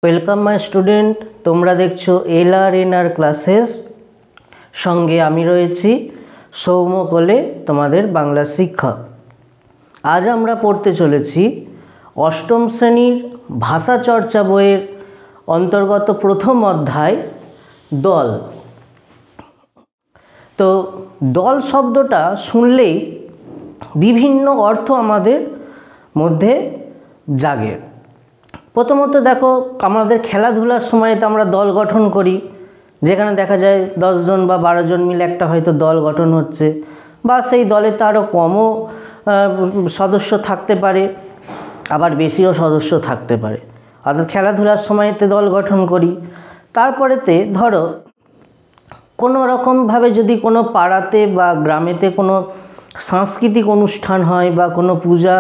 Welcome my student, তোমরা দেখছো LRNR classes. সঙ্গে আমি রয়েছি সৌম্য কোলে, তোমাদের বাংলা শিক্ষক। আজ আমরা পড়তে চলেছি অষ্টম শ্রেণীর ভাষা চর্চা বইয়ের অন্তর্গত প্রথম অধ্যায় দল। তো দল শব্দটা শুনলেই বিভিন্ন অর্থ আমাদের মধ্যে জাগে। প্রথমত দেখো, আমাদের খেলাধুলার সময়তে আমরা দল গঠন করি, যেখানে দেখা যায় 10 জন বা 12 জন মিলে একটা হয়তো দল গঠন হচ্ছে, বা সেই দলে তারও কমও সদস্য থাকতে পারে, আবার বেশিও সদস্য থাকতে পারে। অর্থাৎ খেলাধুলার সময়তে দল গঠন করি। তারপরেতে ধরো কোনো রকমভাবে যদি কোনো পাড়াতে বা গ্রামেতে কোনো সাংস্কৃতিক অনুষ্ঠান হয় বা কোনো পূজা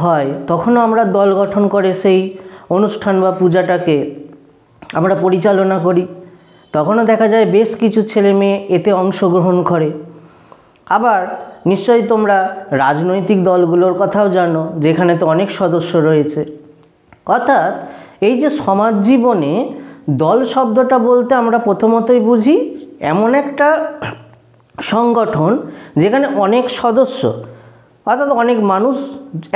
হয়, তখনও আমরা দল গঠন করে সেই অনুষ্ঠান বা পূজাটাকে আমরা পরিচালনা করি। তখনও দেখা যায় বেশ কিছু ছেলে মেয়ে এতে অংশগ্রহণ করে। আবার নিশ্চয়ই তোমরা রাজনৈতিক দলগুলোর কথাও জানো, যেখানে তো অনেক সদস্য রয়েছে। অর্থাৎ এই যে সমাজ জীবনে দল শব্দটা বলতে আমরা প্রথমতই বুঝি এমন একটা সংগঠন যেখানে অনেক সদস্য, অর্থাৎ অনেক মানুষ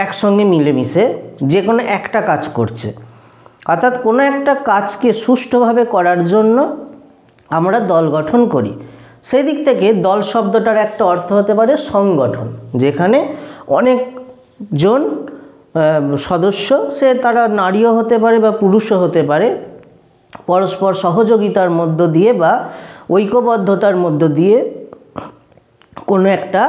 একসঙ্গে মিলেমিশে যে কোনো একটা কাজ করছে। অর্থাৎ কোনো একটা কাজকে সুষ্ঠুভাবে করার জন্য আমরা দল গঠন করি। সেই দিক থেকে দল শব্দটার একটা অর্থ হতে পারে সংগঠন, যেখানে অনেকজন সদস্য, সে তারা নারীও হতে পারে বা পুরুষও হতে পারে, পরস্পর সহযোগিতার মধ্য দিয়ে বা ঐক্যবদ্ধতার মধ্য দিয়ে কোনো একটা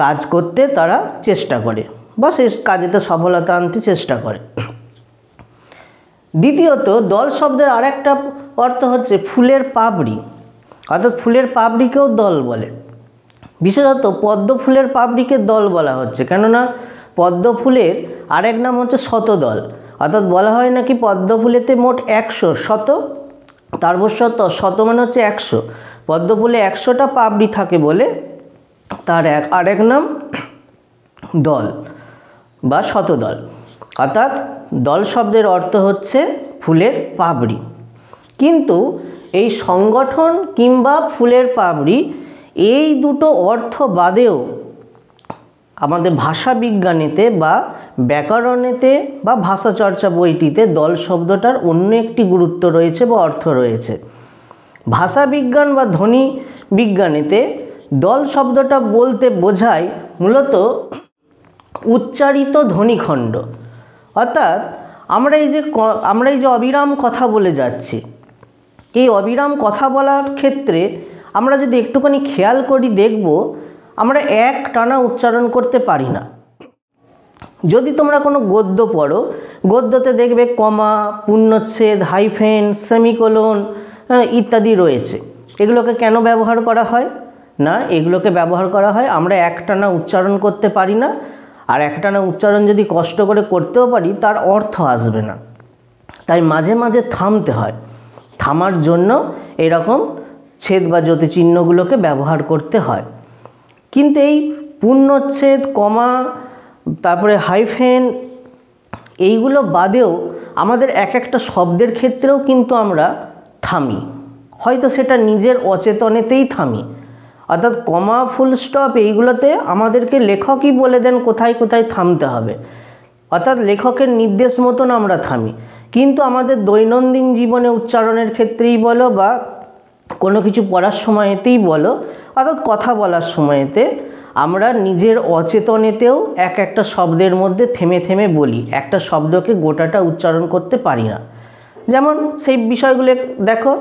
কাজ করতে তারা চেষ্টা করে বা সেই কাজেতে সফলতা আনতে চেষ্টা করে। দ্বিতীয়ত, দল শব্দের আরেকটা অর্থ হচ্ছে ফুলের পাপড়ি। অর্থাৎ ফুলের পাপড়িকেও দল বলে। বিশেষত পদ্ম ফুলের পাপড়িকে দল বলা হচ্ছে, কেননা পদ্ম ফুলের আরেক নাম হচ্ছে শতদল। অর্থাৎ বলা হয় নাকি পদ্ম ফুলেতে মোট 100, শত তারবশত, শত মানে হচ্ছে 100, পদ্ম ফুলে 100টা পাপড়ি থাকে বলে তার আরেক নাম দল বা শতদল। অর্থাৎ দল শব্দের অর্থ হচ্ছে ফুলের পাপড়ি। কিন্তু এই সংগঠন কিংবা ফুলের পাপড়ি এই দুটো অর্থ বাদেও আমাদের ভাষা বিজ্ঞানেতে বা ব্যাকরণেতে বা ভাষা চর্চা বইটিতে দল শব্দটার অন্য একটি গুরুত্ব রয়েছে বা অর্থ রয়েছে। ভাষা বিজ্ঞান বা ধ্বনি বিজ্ঞানেতে দল শব্দটা বলতে বোঝায় মূলত উচ্চারিত ধ্বনিখণ্ড। অর্থাৎ আমরা এই যে অবিরাম কথা বলে যাচ্ছি, এই অবিরাম কথা বলার ক্ষেত্রে আমরা যদি একটুখানি খেয়াল করি, দেখব আমরা এক টানা উচ্চারণ করতে পারি না। যদি তোমরা কোনো গদ্য পড়ো, গদ্যতে দেখবে কমা, পূর্ণচ্ছেদ, হাইফেন, সেমিকোলন ইত্যাদি রয়েছে। এগুলোকে কেন ব্যবহার করা হয়? না, এগুলোকে ব্যবহার করা হয় আমরা একটানা উচ্চারণ করতে পারি না, আর একটানা উচ্চারণ যদি কষ্ট করে করতেও পারি তার অর্থ আসবে না, তাই মাঝে মাঝে থামতে হয়। থামার জন্য এরকম ছেদ বা জ্যোতিচিহ্নগুলোকে ব্যবহার করতে হয়। কিন্তু এই পূর্ণচ্ছেদ, কমা, তারপরে হাইফেন, এইগুলো বাদেও আমাদের এক একটা শব্দের ক্ষেত্রেও কিন্তু আমরা থামি, হয়তো সেটা নিজের অচেতনেতেই থামি। অর্থাৎ কমা, ফুল স্টপ এইগুলোতে আমাদেরকে লেখকই বলে দেন কোথায় কোথায় থামতে হবে, অর্থাৎ লেখকের নির্দেশ মতন আমরা থামি। কিন্তু আমাদের দৈনন্দিন জীবনে উচ্চারণের ক্ষেত্রেই বলো বা কোনো কিছু পড়ার সময়তেই বলো, অর্থাৎ কথা বলার সময়তে আমরা নিজের অচেতনেতেও এক একটা শব্দের মধ্যে থেমে থেমে বলি, একটা শব্দকে গোটাটা উচ্চারণ করতে পারি না। যেমন সেই বিষয়গুলো দেখো,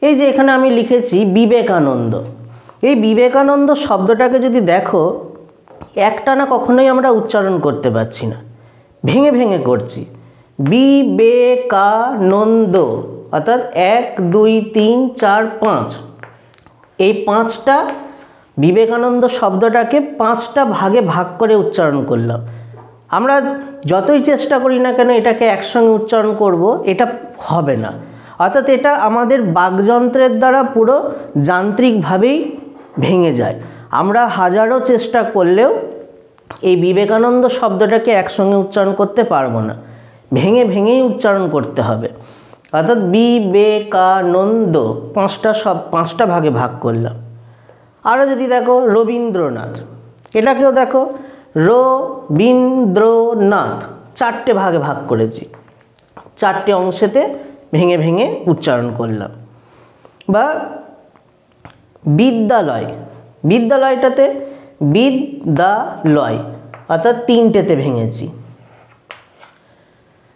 এই যে এখানে আমি লিখেছি বিবেকানন্দ। এই বিবেকানন্দ শব্দটাকে যদি দেখো, একটানা কখনোই আমরা উচ্চারণ করতে পারছি না, ভেঙে ভেঙে করছি। বিবেকানন্দ, অর্থাৎ 1 2 3 4 5, এই 5টা বিবেকানন্দ শব্দটাকে 5টা ভাগে ভাগ করে উচ্চারণ করলাম। আমরা যতই চেষ্টা করি না কেন এটাকে একসঙ্গে উচ্চারণ করব, এটা হবে না। অর্থাৎ এটা আমাদের বাকযন্ত্রের দ্বারা পুরো যান্ত্রিকভাবেই ভেঙে যায়। আমরা হাজারো চেষ্টা করলেও এই বিবেকানন্দ শব্দটাকে একসঙ্গে উচ্চারণ করতে পারবো না। ভেঙে ভেঙেই উচ্চারণ করতে হবে। অর্থাৎ বিবেকানন্দ পাঁচটা ভাগে ভাগ করলাম। আরও যদি দেখো রবীন্দ্রনাথ, এটাকেও দেখো রবীন্দ্রনাথ, 4টে ভাগে ভাগ করেছি, 4টে অংশেতে ভেঙে ভেঙে উচ্চারণ করলাম। বা বিদ্যালয়, বিদ্যালয়টাতে বিদ্যালয়, অর্থাৎ 3টেতে ভেঙেছি।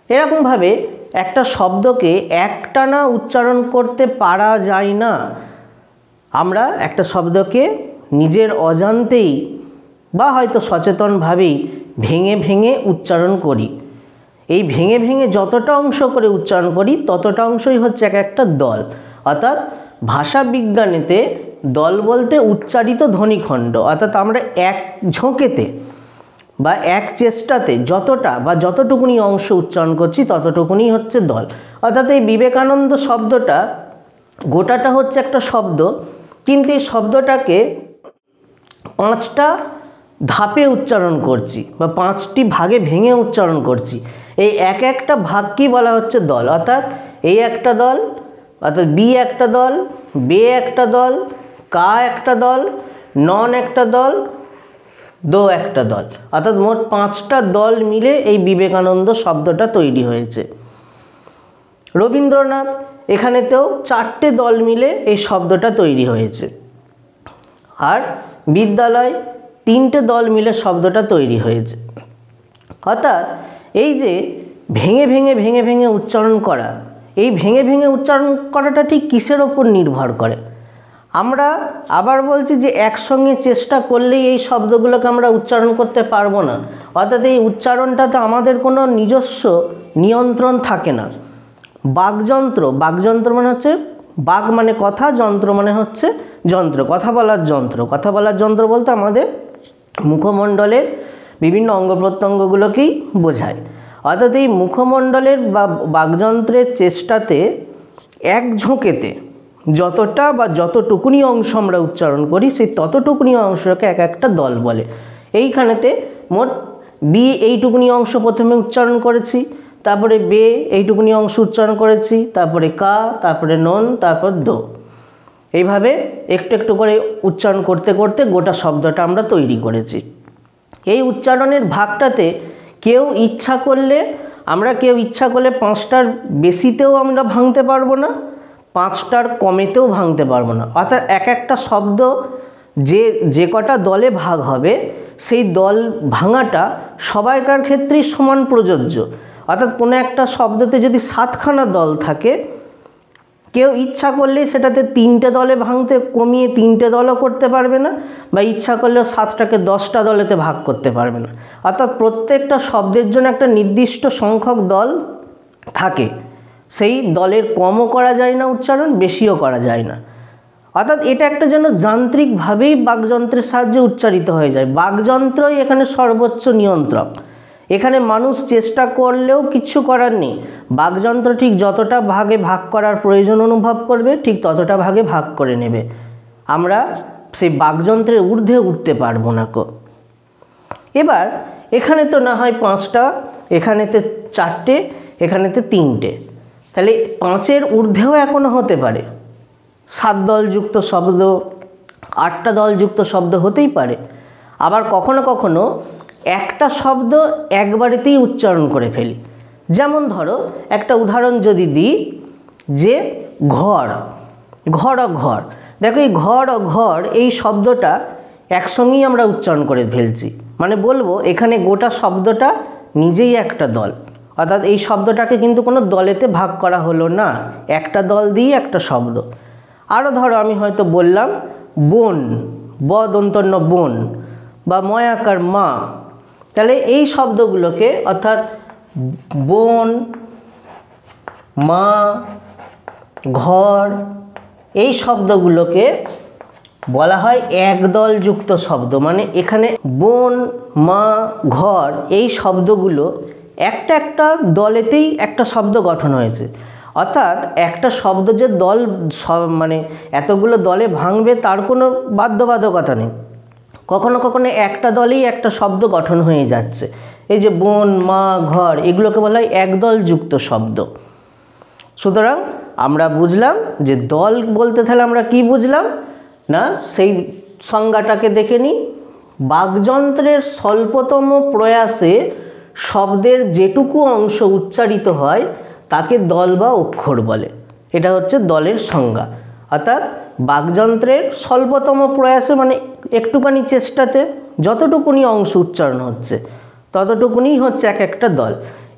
এরকমভাবে একটা শব্দকে একটানা উচ্চারণ করতে পারা যায় না। আমরা একটা শব্দকে নিজের অজান্তেই বা হয়তো সচেতনভাবেই ভেঙে ভেঙে উচ্চারণ করি। এই ভেঙে ভেঙে যতটা অংশ করে উচ্চারণ করি ততটা অংশই হচ্ছে এক একটা দল। অর্থাৎ ভাষা বিজ্ঞানেতে দল বলতে উচ্চারিত ধ্বনিখণ্ড। অর্থাৎ আমরা এক ঝোঁকেতে বা এক চেষ্টাতে যতটা বা যতটুকুনি অংশ উচ্চারণ করছি ততটুকুনি হচ্ছে দল। অর্থাৎ এই বিবেকানন্দ শব্দটা গোটাটা হচ্ছে একটা শব্দ, কিন্তু এই শব্দটাকে 5টা ধাপে উচ্চারণ করছি বা 5টি ভাগে ভেঙে উচ্চারণ করছি। এই এক একটা ভাগকেই বলা হচ্ছে দল। অর্থাৎ এই একটা দল, অর্থাৎ বি একটা দল, বে একটা দল, কা একটা দল, নন একটা দল, দো একটা দল। অর্থাৎ মোট 5টা দল মিলে এই বিবেকানন্দ শব্দটা তৈরি হয়েছে। রবীন্দ্রনাথ, এখানেতেও 4টে দল মিলে এই শব্দটা তৈরি হয়েছে। আর বিদ্যালয়, 3টে দল মিলে শব্দটা তৈরি হয়েছে। অর্থাৎ এই যে ভেঙে ভেঙে ভেঙে ভেঙে উচ্চারণ করা, এই ভেঙে ভেঙে উচ্চারণ করাটা ঠিক কিসের ওপর নির্ভর করে? আমরা আবার বলছি যে একসঙ্গে চেষ্টা করলেই এই শব্দগুলোকে আমরা উচ্চারণ করতে পারবো না। অর্থাৎ এই উচ্চারণটাতে আমাদের কোনো নিজস্ব নিয়ন্ত্রণ থাকে না। বাকযন্ত্র, বাকযন্ত্র মানে হচ্ছে বাক মানে কথা, যন্ত্র মানে হচ্ছে যন্ত্র, কথা বলার যন্ত্র। কথা বলার যন্ত্র বলতে আমাদের মুখমণ্ডলের বিভিন্ন অঙ্গ প্রত্যঙ্গগুলোকেই বোঝায়। অর্থাৎ এই মুখমণ্ডলের বা বাকযন্ত্রের চেষ্টাতে এক ঝোঁকেতে যতটা বা যতটুকুনি অংশ আমরা উচ্চারণ করি সেই ততটুকুনি অংশকে এক একটা দল বলে। এইখানেতে মোট বি এইটুকুনি অংশ প্রথমে উচ্চারণ করেছি, তারপরে বে এইটুকুনি অংশ উচ্চারণ করেছি, তারপরে কা, তারপরে নন, তারপর দো। এইভাবে একটু একটু করে উচ্চারণ করতে করতে গোটা শব্দটা আমরা তৈরি করেছি। এই উচ্চারণের ভাগটাতে কেউ ইচ্ছা করলে 5টার বেশিতেও আমরা ভাঙতে পারবো না, 5টার কমেতেও ভাঙতে পারবো না। অর্থাৎ এক একটা শব্দ যে কটা দলে ভাগ হবে সেই দল ভাঙাটা সবাইকার ক্ষেত্রেই সমান প্রযোজ্য। অর্থাৎ কোনো একটা শব্দতে যদি 7খানা দল থাকে, কেউ ইচ্ছা করলেই সেটাতে 3টে দলে ভাঙতে কমিয়ে 3টে দলও করতে পারবে না, বা ইচ্ছা করলেও 7টাকে 10টা দলেতে ভাগ করতে পারবে না। অর্থাৎ প্রত্যেকটা শব্দের জন্য একটা নির্দিষ্ট সংখ্যক দল থাকে। সেই দলের কমও করা যায় না উচ্চারণ, বেশিও করা যায় না। অর্থাৎ এটা একটা যেন যান্ত্রিকভাবেই বাকযন্ত্রের সাহায্যে উচ্চারিত হয়ে যায়। বাকযন্ত্রই এখানে সর্বোচ্চ নিয়ন্ত্রক। এখানে মানুষ চেষ্টা করলেও কিচ্ছু করার নেই। বাকযন্ত্র ঠিক যতটা ভাগে ভাগ করার প্রয়োজন অনুভব করবে ঠিক ততটা ভাগে ভাগ করে নেবে। আমরা সেই বাকযন্ত্রের ঊর্ধ্বে উঠতে পারবো না কো। এবার এখানে তো না হয় 5টা, এখানেতে 4টে, এখানেতে 3টে, তাহলে 5-এর ঊর্ধ্বেও এখনও হতে পারে। 7 দলযুক্ত শব্দ, 8টা দলযুক্ত শব্দ হতেই পারে। আবার কখনো কখনো একটা শব্দ একবারেতেই উচ্চারণ করে ফেলি। যেমন ধরো একটা উদাহরণ যদি দিই, যে ঘর, ঘর ও ঘর। দেখো এই ঘর ও ঘর এই শব্দটা একসঙ্গেই আমরা উচ্চারণ করে ফেলছি। মানে বলবো এখানে গোটা শব্দটা নিজেই একটা দল। অর্থাৎ এই শব্দটাকে কিন্তু কোনো দলেতে ভাগ করা হলো না, একটা দল দিয়ে একটা শব্দ। আরও ধরো আমি হয়তো বললাম বোন, ব দন্তন্য বোন, বা ময়াকার মা। তাহলে এই শব্দগুলোকে অর্থাৎ বোন, মা, ঘর এই শব্দগুলোকে বলা হয় একদলযুক্ত শব্দ। মানে এখানে বোন, মা, ঘর এই শব্দগুলো একটা একটা দলেতেই একটা শব্দ গঠন হয়েছে। অর্থাৎ একটা শব্দ যে দল মানে এতগুলো দলে ভাঙবে তার কোনো বাধ্যবাধকতা নেই। কখনো কখনো একটা দলেই একটা শব্দ গঠন হয়ে যাচ্ছে। এই যে বোন, মা, ঘর, এগুলোকে বলা হয় একদলযুক্ত শব্দ। সুতরাং আমরা বুঝলাম যে দল বলতে তাহলে আমরা কি বুঝলাম না, সেই সংজ্ঞাটাকে দেখে নিই। বাকযন্ত্রের স্বল্পতম প্রয়াসে শব্দের যেটুকু অংশ উচ্চারিত হয় তাকে দল বা অক্ষর বলে। এটা হচ্ছে দলের সংজ্ঞা। অর্থাৎ বাকযন্ত্রের স্বল্পতম প্রয়াসে মানে একটুখানি চেষ্টাতে যতটুকুনি অংশ উচ্চারণ হচ্ছে ততটুকুনি হচ্ছে এক একটা দল।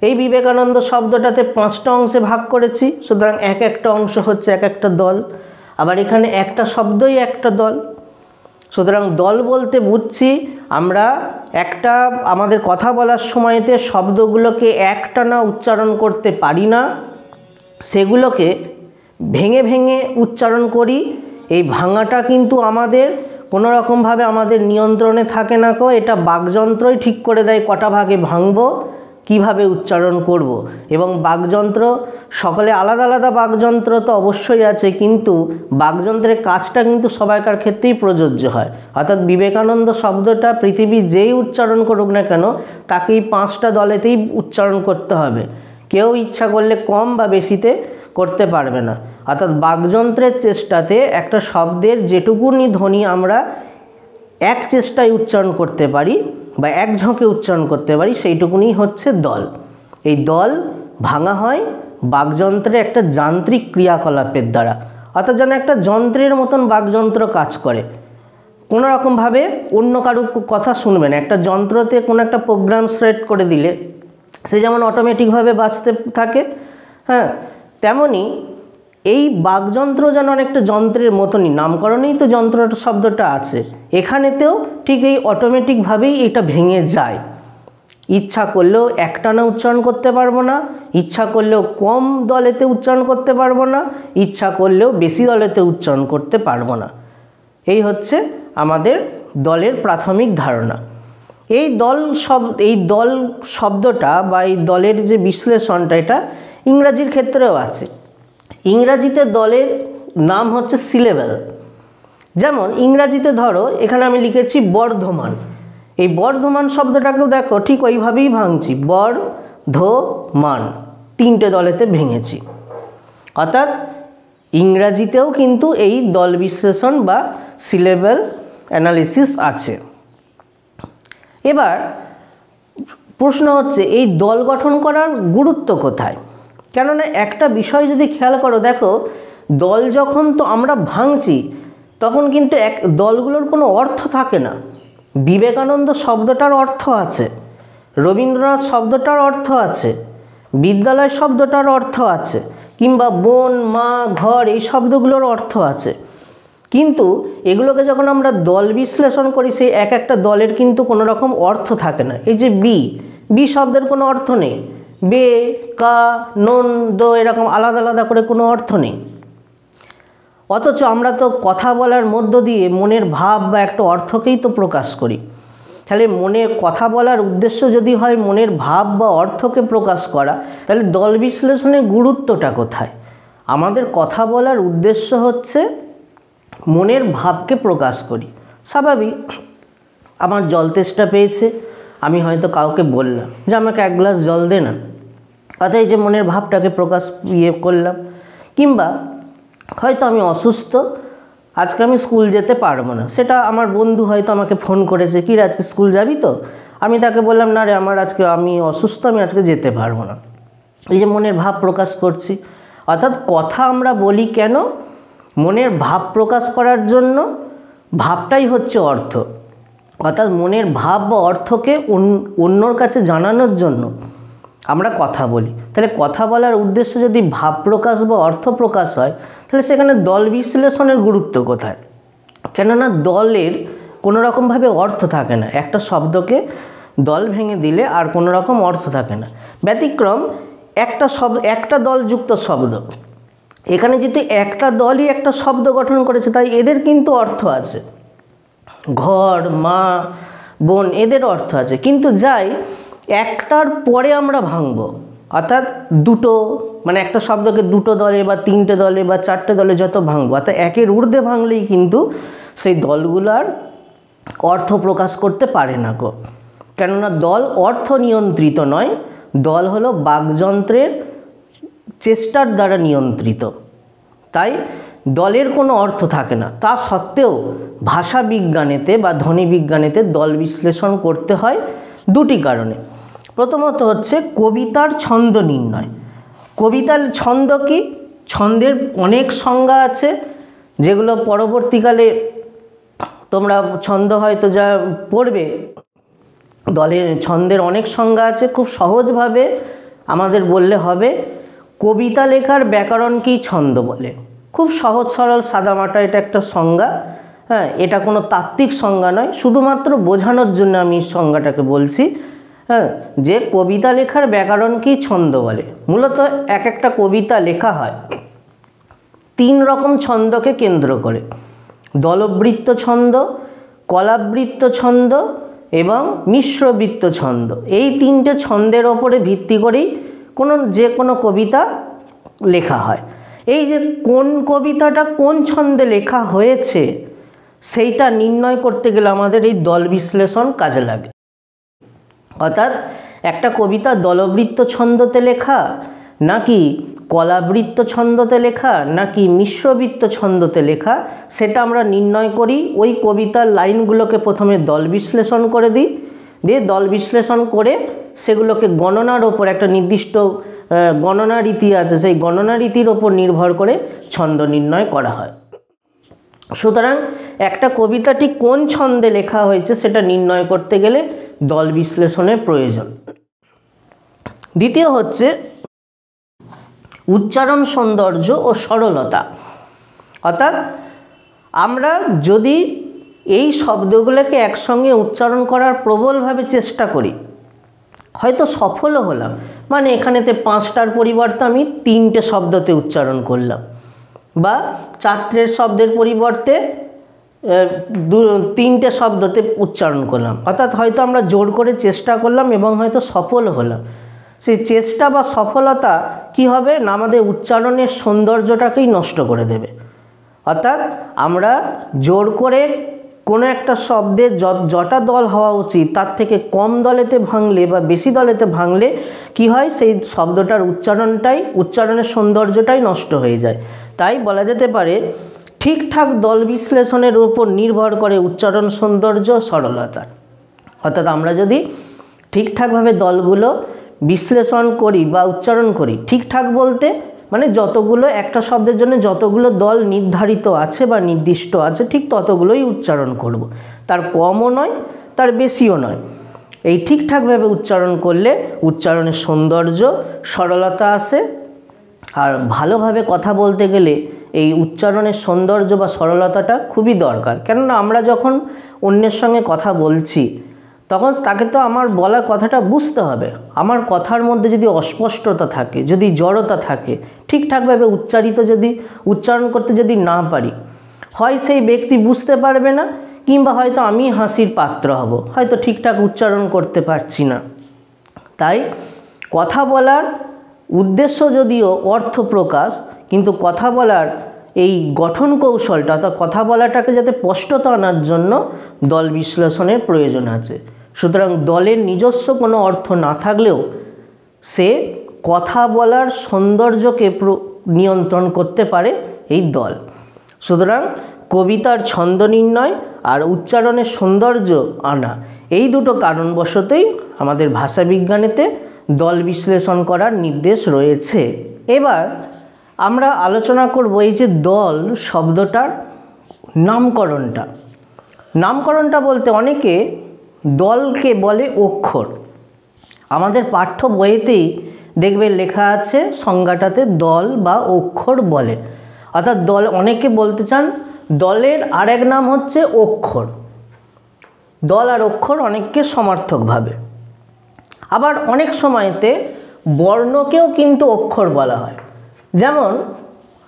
এই বিবেকানন্দ শব্দটাতে 5টা অংশে ভাগ করেছি, সুতরাং এক একটা অংশ হচ্ছে এক একটা দল। আবার এখানে একটা শব্দই একটা দল। সুতরাং দল বলতে বুঝছি আমরা একটা আমাদের কথা বলার সময়তে শব্দগুলোকে একটানা উচ্চারণ করতে পারি না, সেগুলোকে ভেঙে ভেঙে উচ্চারণ করি। এই ভাঙাটা কিন্তু আমাদের কোনো রকমভাবে আমাদের নিয়ন্ত্রণে থাকে না কো, এটা বাকযন্ত্রই ঠিক করে দেয় কটা ভাগে ভাঙবো, কিভাবে উচ্চারণ করব। এবং বাকযন্ত্র সকলে আলাদা আলাদা বাকযন্ত্র তো অবশ্যই আছে, কিন্তু বাকযন্ত্রের কাজটা কিন্তু সবাইকার ক্ষেত্রেই প্রযোজ্য হয়। অর্থাৎ বিবেকানন্দ শব্দটা পৃথিবী যেই উচ্চারণ করুক না কেন তাকেই 5টা দলেতেই উচ্চারণ করতে হবে, কেউ ইচ্ছা করলে কম বা বেশিতে করতে পারবে না। অর্থাৎ বাকযন্ত্রের চেষ্টাতে একটা শব্দের যেটুকুনি ধ্বনি আমরা এক চেষ্টায় উচ্চারণ করতে পারি বা এক ঝোঁকে উচ্চারণ করতে পারি সেইটুকুনি হচ্ছে দল। এই দল ভাঙা হয় বাকযন্ত্রের একটা যান্ত্রিক ক্রিয়াকলাপের দ্বারা। অর্থাৎ যেন একটা যন্ত্রের মতন বাকযন্ত্র কাজ করে, কোনো রকমভাবে অন্য কারো কথা শুনবে না। একটা যন্ত্রতে কোনো একটা প্রোগ্রাম সেট করে দিলে সে যেমন অটোমেটিকভাবে বাজতে থাকে, হ্যাঁ, তেমনি এই বাকযন্ত্র যেন অনেকটা যন্ত্রের মতনই, নামকরণেই তো যন্ত্র শব্দটা আছে, এখানেতেও ঠিক এই অটোমেটিকভাবেই এটা ভেঙে যায়। ইচ্ছা করলেও একটানা উচ্চারণ করতে পারবো না, ইচ্ছা করলেও কম দলেতে উচ্চারণ করতে পারবো না, ইচ্ছা করলেও বেশি দলেতে উচ্চারণ করতে পারবো না। এই হচ্ছে আমাদের দলের প্রাথমিক ধারণা। এই দল শব্দটা বা এই দলের যে বিশ্লেষণটা এটা ইংরাজির ক্ষেত্রেও আছে। ইংরাজিতে দলের নাম হচ্ছে সিলেবেল। যেমন ইংরাজিতে ধরো এখানে আমি লিখেছি বর্ধমান, এই বর্ধমান শব্দটাকেও দেখো ঠিক ওইভাবেই ভাঙছি, বর্ধমান, 3টে দলেতে ভেঙেছি। অর্থাৎ ইংরাজিতেও কিন্তু এই দল বিশ্লেষণ বা সিলেবেল অ্যানালিসিস আছে। এবার প্রশ্ন হচ্ছে এই দল গঠন করার গুরুত্ব কোথায়? কেননা একটা বিষয় যদি খেয়াল করো, দেখো দল যখন তো আমরা ভাঙছি তখন কিন্তু দলগুলোর কোনো অর্থ থাকে না। বিবেকানন্দ শব্দটার অর্থ আছে, রবীন্দ্রনাথ শব্দটার অর্থ আছে, বিদ্যালয় শব্দটার অর্থ আছে, কিংবা বোন, মা, ঘর এই শব্দগুলোর অর্থ আছে। কিন্তু এগুলোকে যখন আমরা দল বিশ্লেষণ করি সেই এক একটা দলের কিন্তু কোনো রকম অর্থ থাকে না। এই যে বি শব্দের কোনো অর্থ নেই, বে, কা, নন, দো এরকম আলাদা আলাদা করে কোনো অর্থ নেই। অথচ আমরা তো কথা বলার মধ্য দিয়ে মনের ভাব বা একটা অর্থকেই তো প্রকাশ করি। তাহলে মনের কথা বলার উদ্দেশ্য যদি হয় মনের ভাব বা অর্থকে প্রকাশ করা, তাহলে দল বিশ্লেষণের গুরুত্বটা কোথায়? আমাদের কথা বলার উদ্দেশ্য হচ্ছে মনের ভাবকে প্রকাশ করি। স্বাভাবিক, আমার জল তেষ্টা পেয়েছে, আমি হয়তো কাউকে বললাম যে আমাকে 1 গ্লাস জল দে না, অর্থাৎ এই যে মনের ভাবটাকে প্রকাশ করলাম। কিংবা হয়তো আমি অসুস্থ, আজকে আমি স্কুল যেতে পারবো না, সেটা আমার বন্ধু হয়তো আমাকে ফোন করেছে, কি রে আজকে স্কুল যাবি তো? আমি তাকে বললাম না রে, আমি অসুস্থ, আমি আজকে যেতে পারবো না। এই যে মনের ভাব প্রকাশ করছি। অর্থাৎ কথা আমরা বলি কেন? মনের ভাব প্রকাশ করার জন্য। ভাবটাই হচ্ছে অর্থ। অর্থাৎ মনের ভাব বা অর্থকে অন্যর কাছে জানানোর জন্য আমরা কথা বলি। তাহলে কথা বলার উদ্দেশ্য যদি ভাব প্রকাশ বা অর্থ প্রকাশ হয়, তাহলে সেখানে দল বিশ্লেষণের গুরুত্ব কোথায়? কেননা দলের কোনো রকমভাবে অর্থ থাকে না। একটা শব্দকে দল ভেঙে দিলে আর কোনো রকম অর্থ থাকে না। ব্যতিক্রম একটা দলযুক্ত শব্দ, এখানে যেহেতু একটা দলই একটা শব্দ গঠন করেছে তাই এদের কিন্তু অর্থ আছে। ঘর, মা, বোন এদের অর্থ আছে। কিন্তু যাই একটার পরে আমরা ভাঙব, অর্থাৎ দুটো মানে একটা শব্দকে 2টো দলে বা 3টে দলে বা 4টে দলে যত ভাঙবো, অর্থাৎ একের ঊর্ধ্বে ভাঙলেই কিন্তু সেই দলগুলার অর্থ প্রকাশ করতে পারে না গো। কেননা দল অর্থ নিয়ন্ত্রিত নয়, দল হলো বাকযন্ত্রের চেষ্টার দ্বারা নিয়ন্ত্রিত। তাই দলের কোনো অর্থ থাকে না। তা সত্ত্বেও ভাষা বিজ্ঞানেতে বা ধ্বনি বিজ্ঞানেতে দল বিশ্লেষণ করতে হয় দুটি কারণে। প্রথমত হচ্ছে কবিতার ছন্দ নির্ণয়। কবিতার ছন্দ কি? ছন্দের অনেক সংজ্ঞা আছে, যেগুলো পরবর্তীকালে তোমরা ছন্দ হয়তো যা পড়বে, দলের ছন্দের অনেক সংজ্ঞা আছে। খুব সহজভাবে আমাদের বললে হবে কবিতা লেখার ব্যাকরণকেই ছন্দ বলে। খুব সহজ সরল সাদামাটা এটা একটা সংজ্ঞা। হ্যাঁ, এটা কোনো তাত্ত্বিক সংজ্ঞা নয়, শুধুমাত্র বোঝানোর জন্য আমি সংজ্ঞাটাকে বলছি। হ্যাঁ, যে কবিতা লেখার ব্যাকরণকেই ছন্দ বলে। মূলত এক একটা কবিতা লেখা হয় 3 রকম ছন্দকে কেন্দ্র করে: দলবৃত্ত ছন্দ, কলাবৃত্ত ছন্দ এবং মিশ্রবৃত্ত ছন্দ। এই 3টে ছন্দের ওপরে ভিত্তি করেই যে কোনো কবিতা লেখা হয়। এই যে কোন কবিতাটা কোন ছন্দে লেখা হয়েছে সেইটা নির্ণয় করতে গেলে আমাদের এই দল বিশ্লেষণ কাজে লাগে। অর্থাৎ একটা কবিতা দলবৃত্ত ছন্দতে লেখা নাকি কলাবৃত্ত ছন্দতে লেখা নাকি মিশ্রবৃত্ত ছন্দতে লেখা, সেটা আমরা নির্ণয় করি। ওই কবিতার লাইনগুলোকে প্রথমে দল বিশ্লেষণ করে দিই, দিয়ে দল বিশ্লেষণ করে সেগুলোকে গণনার ওপর একটা নির্দিষ্ট গণনা রীতি আছে, সেই গণনা রীতির ওপর নির্ভর করে ছন্দ নির্ণয় করা হয়। সুতরাং একটা কবিতাটি কোন ছন্দে লেখা হয়েছে সেটা নির্ণয় করতে গেলে দল বিশ্লেষণের প্রয়োজন। দ্বিতীয় হচ্ছে উচ্চারণ সৌন্দর্য ও সরলতা। অর্থাৎ আমরা যদি এই শব্দগুলোকে একসঙ্গে উচ্চারণ করার প্রবলভাবে চেষ্টা করি, হয়তো সফলও হলাম, মানে এখানেতে 5টার পরিবর্তে আমি 3টে শব্দতে উচ্চারণ করলাম, বা 4টে শব্দের পরিবর্তে 3টে শব্দতে উচ্চারণ করলাম। অর্থাৎ হয়তো আমরা জোর করে চেষ্টা করলাম এবং হয়তো সফল হলাম। সেই চেষ্টা বা সফলতা কি হবে না, আমাদের উচ্চারণের সৌন্দর্যটাকেই নষ্ট করে দেবে। অর্থাৎ আমরা জোর করে কোনো একটা শব্দের যটা দল হওয়া উচিত তার থেকে কম দলেতে ভাঙলে বা বেশি দলেতে ভাঙলে কি হয়, সেই শব্দটার উচ্চারণের সৌন্দর্যটাই নষ্ট হয়ে যায়। তাই বলা যেতে পারে ঠিকঠাক দল বিশ্লেষণের উপর নির্ভর করে উচ্চারণ সৌন্দর্য সরলতা। অর্থাৎ আমরা যদি ঠিকঠাকভাবে দলগুলো বিশ্লেষণ করি বা উচ্চারণ করি, ঠিকঠাক বলতে মানে যতগুলো একটা শব্দের জন্য যতগুলো দল নির্ধারিত আছে বা নির্দিষ্ট আছে ঠিক ততগুলোই উচ্চারণ করব। তার কমও নয়, তার বেশিও নয়। এই ঠিকঠাকভাবে উচ্চারণ করলে উচ্চারণের সৌন্দর্য সরলতা আসে। আর ভালোভাবে কথা বলতে গেলে এই উচ্চারণের সৌন্দর্য বা সরলতাটা খুবই দরকার। কেননা আমরা যখন অন্যের সঙ্গে কথা বলছি তখন তাকে তো আমার বলা কথাটা বুঝতে হবে। আমার কথার মধ্যে যদি অস্পষ্টতা থাকে, যদি জড়তা থাকে, ঠিকঠাকভাবে উচ্চারণ করতে যদি না পারি, হয় সেই ব্যক্তি বুঝতে পারবে না, কিংবা হয়তো আমি হাসির পাত্র হব, হয়তো ঠিকঠাক উচ্চারণ করতে পারছি না। তাই কথা বলার উদ্দেশ্য যদিও অর্থ প্রকাশ, কিন্তু কথা বলার এই গঠন কৌশলটা অর্থাৎ কথা বলাটাকে যাতে স্পষ্টতা আনার জন্য দল বিশ্লেষণের প্রয়োজন আছে। সুতরাং দলের নিজস্ব কোনো অর্থ না থাকলেও সে কথা বলার সৌন্দর্যকে নিয়ন্ত্রণ করতে পারে এই দল। সুতরাং কবিতার ছন্দ নির্ণয় আর উচ্চারণের সৌন্দর্য আনা, এই দুটো কারণবশতই আমাদের ভাষাবিজ্ঞানেতে দল বিশ্লেষণ করার নির্দেশ রয়েছে। এবার আমরা আলোচনা করব এই যে দল শব্দটার নামকরণটা বলতে অনেকে দলকে বলে অক্ষর। আমাদের পাঠ্য বইয়েতেই দেখবে লেখা আছে সংজ্ঞাটাতে দল বা অক্ষর বলে। অর্থাৎ দল অনেকে বলতে চান দলের আরেক নাম হচ্ছে অক্ষর। দল আর অক্ষর অনেককে সমার্থক ভাবে। আবার অনেক সময়তে বর্ণকেও কিন্তু অক্ষর বলা হয়। যেমন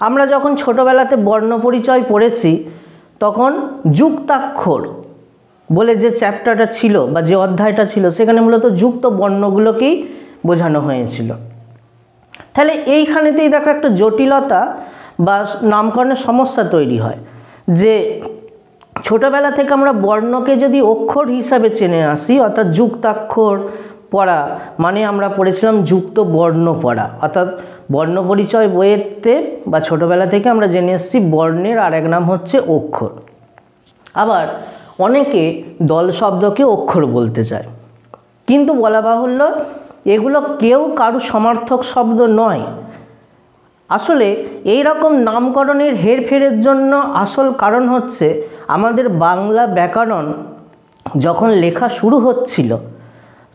আমরা যখন ছোটোবেলাতে বর্ণ পরিচয় পড়েছি তখন যুক্তাক্ষর বলে যে চ্যাপ্টারটা ছিল বা যে অধ্যায়টা ছিল সেখানে মূলত যুক্ত বর্ণগুলোকেই বোঝানো হয়েছিল। তাহলে এইখানেতেই দেখো একটা জটিলতা বা নামকরণের সমস্যা তৈরি হয় যে ছোটোবেলা থেকে আমরা বর্ণকে যদি অক্ষর হিসাবে চেনে আসি, অর্থাৎ যুক্তাক্ষর পড়া মানে আমরা পড়েছিলাম যুক্ত বর্ণ পড়া, অর্থাৎ বর্ণ পরিচয় বইয়েতে বা ছোটোবেলা থেকে আমরা জেনে এসেছি বর্ণের আরেক নাম হচ্ছে অক্ষর। আবার অনেকে দল শব্দকে অক্ষর বলতে চায়, কিন্তু বলা বাহুল্য এগুলো কেউ কারু সমার্থক শব্দ নয়। আসলে এই রকম নামকরণের হেরফেরের জন্য আসল কারণ হচ্ছে আমাদের বাংলা ব্যাকরণ যখন লেখা শুরু হচ্ছিল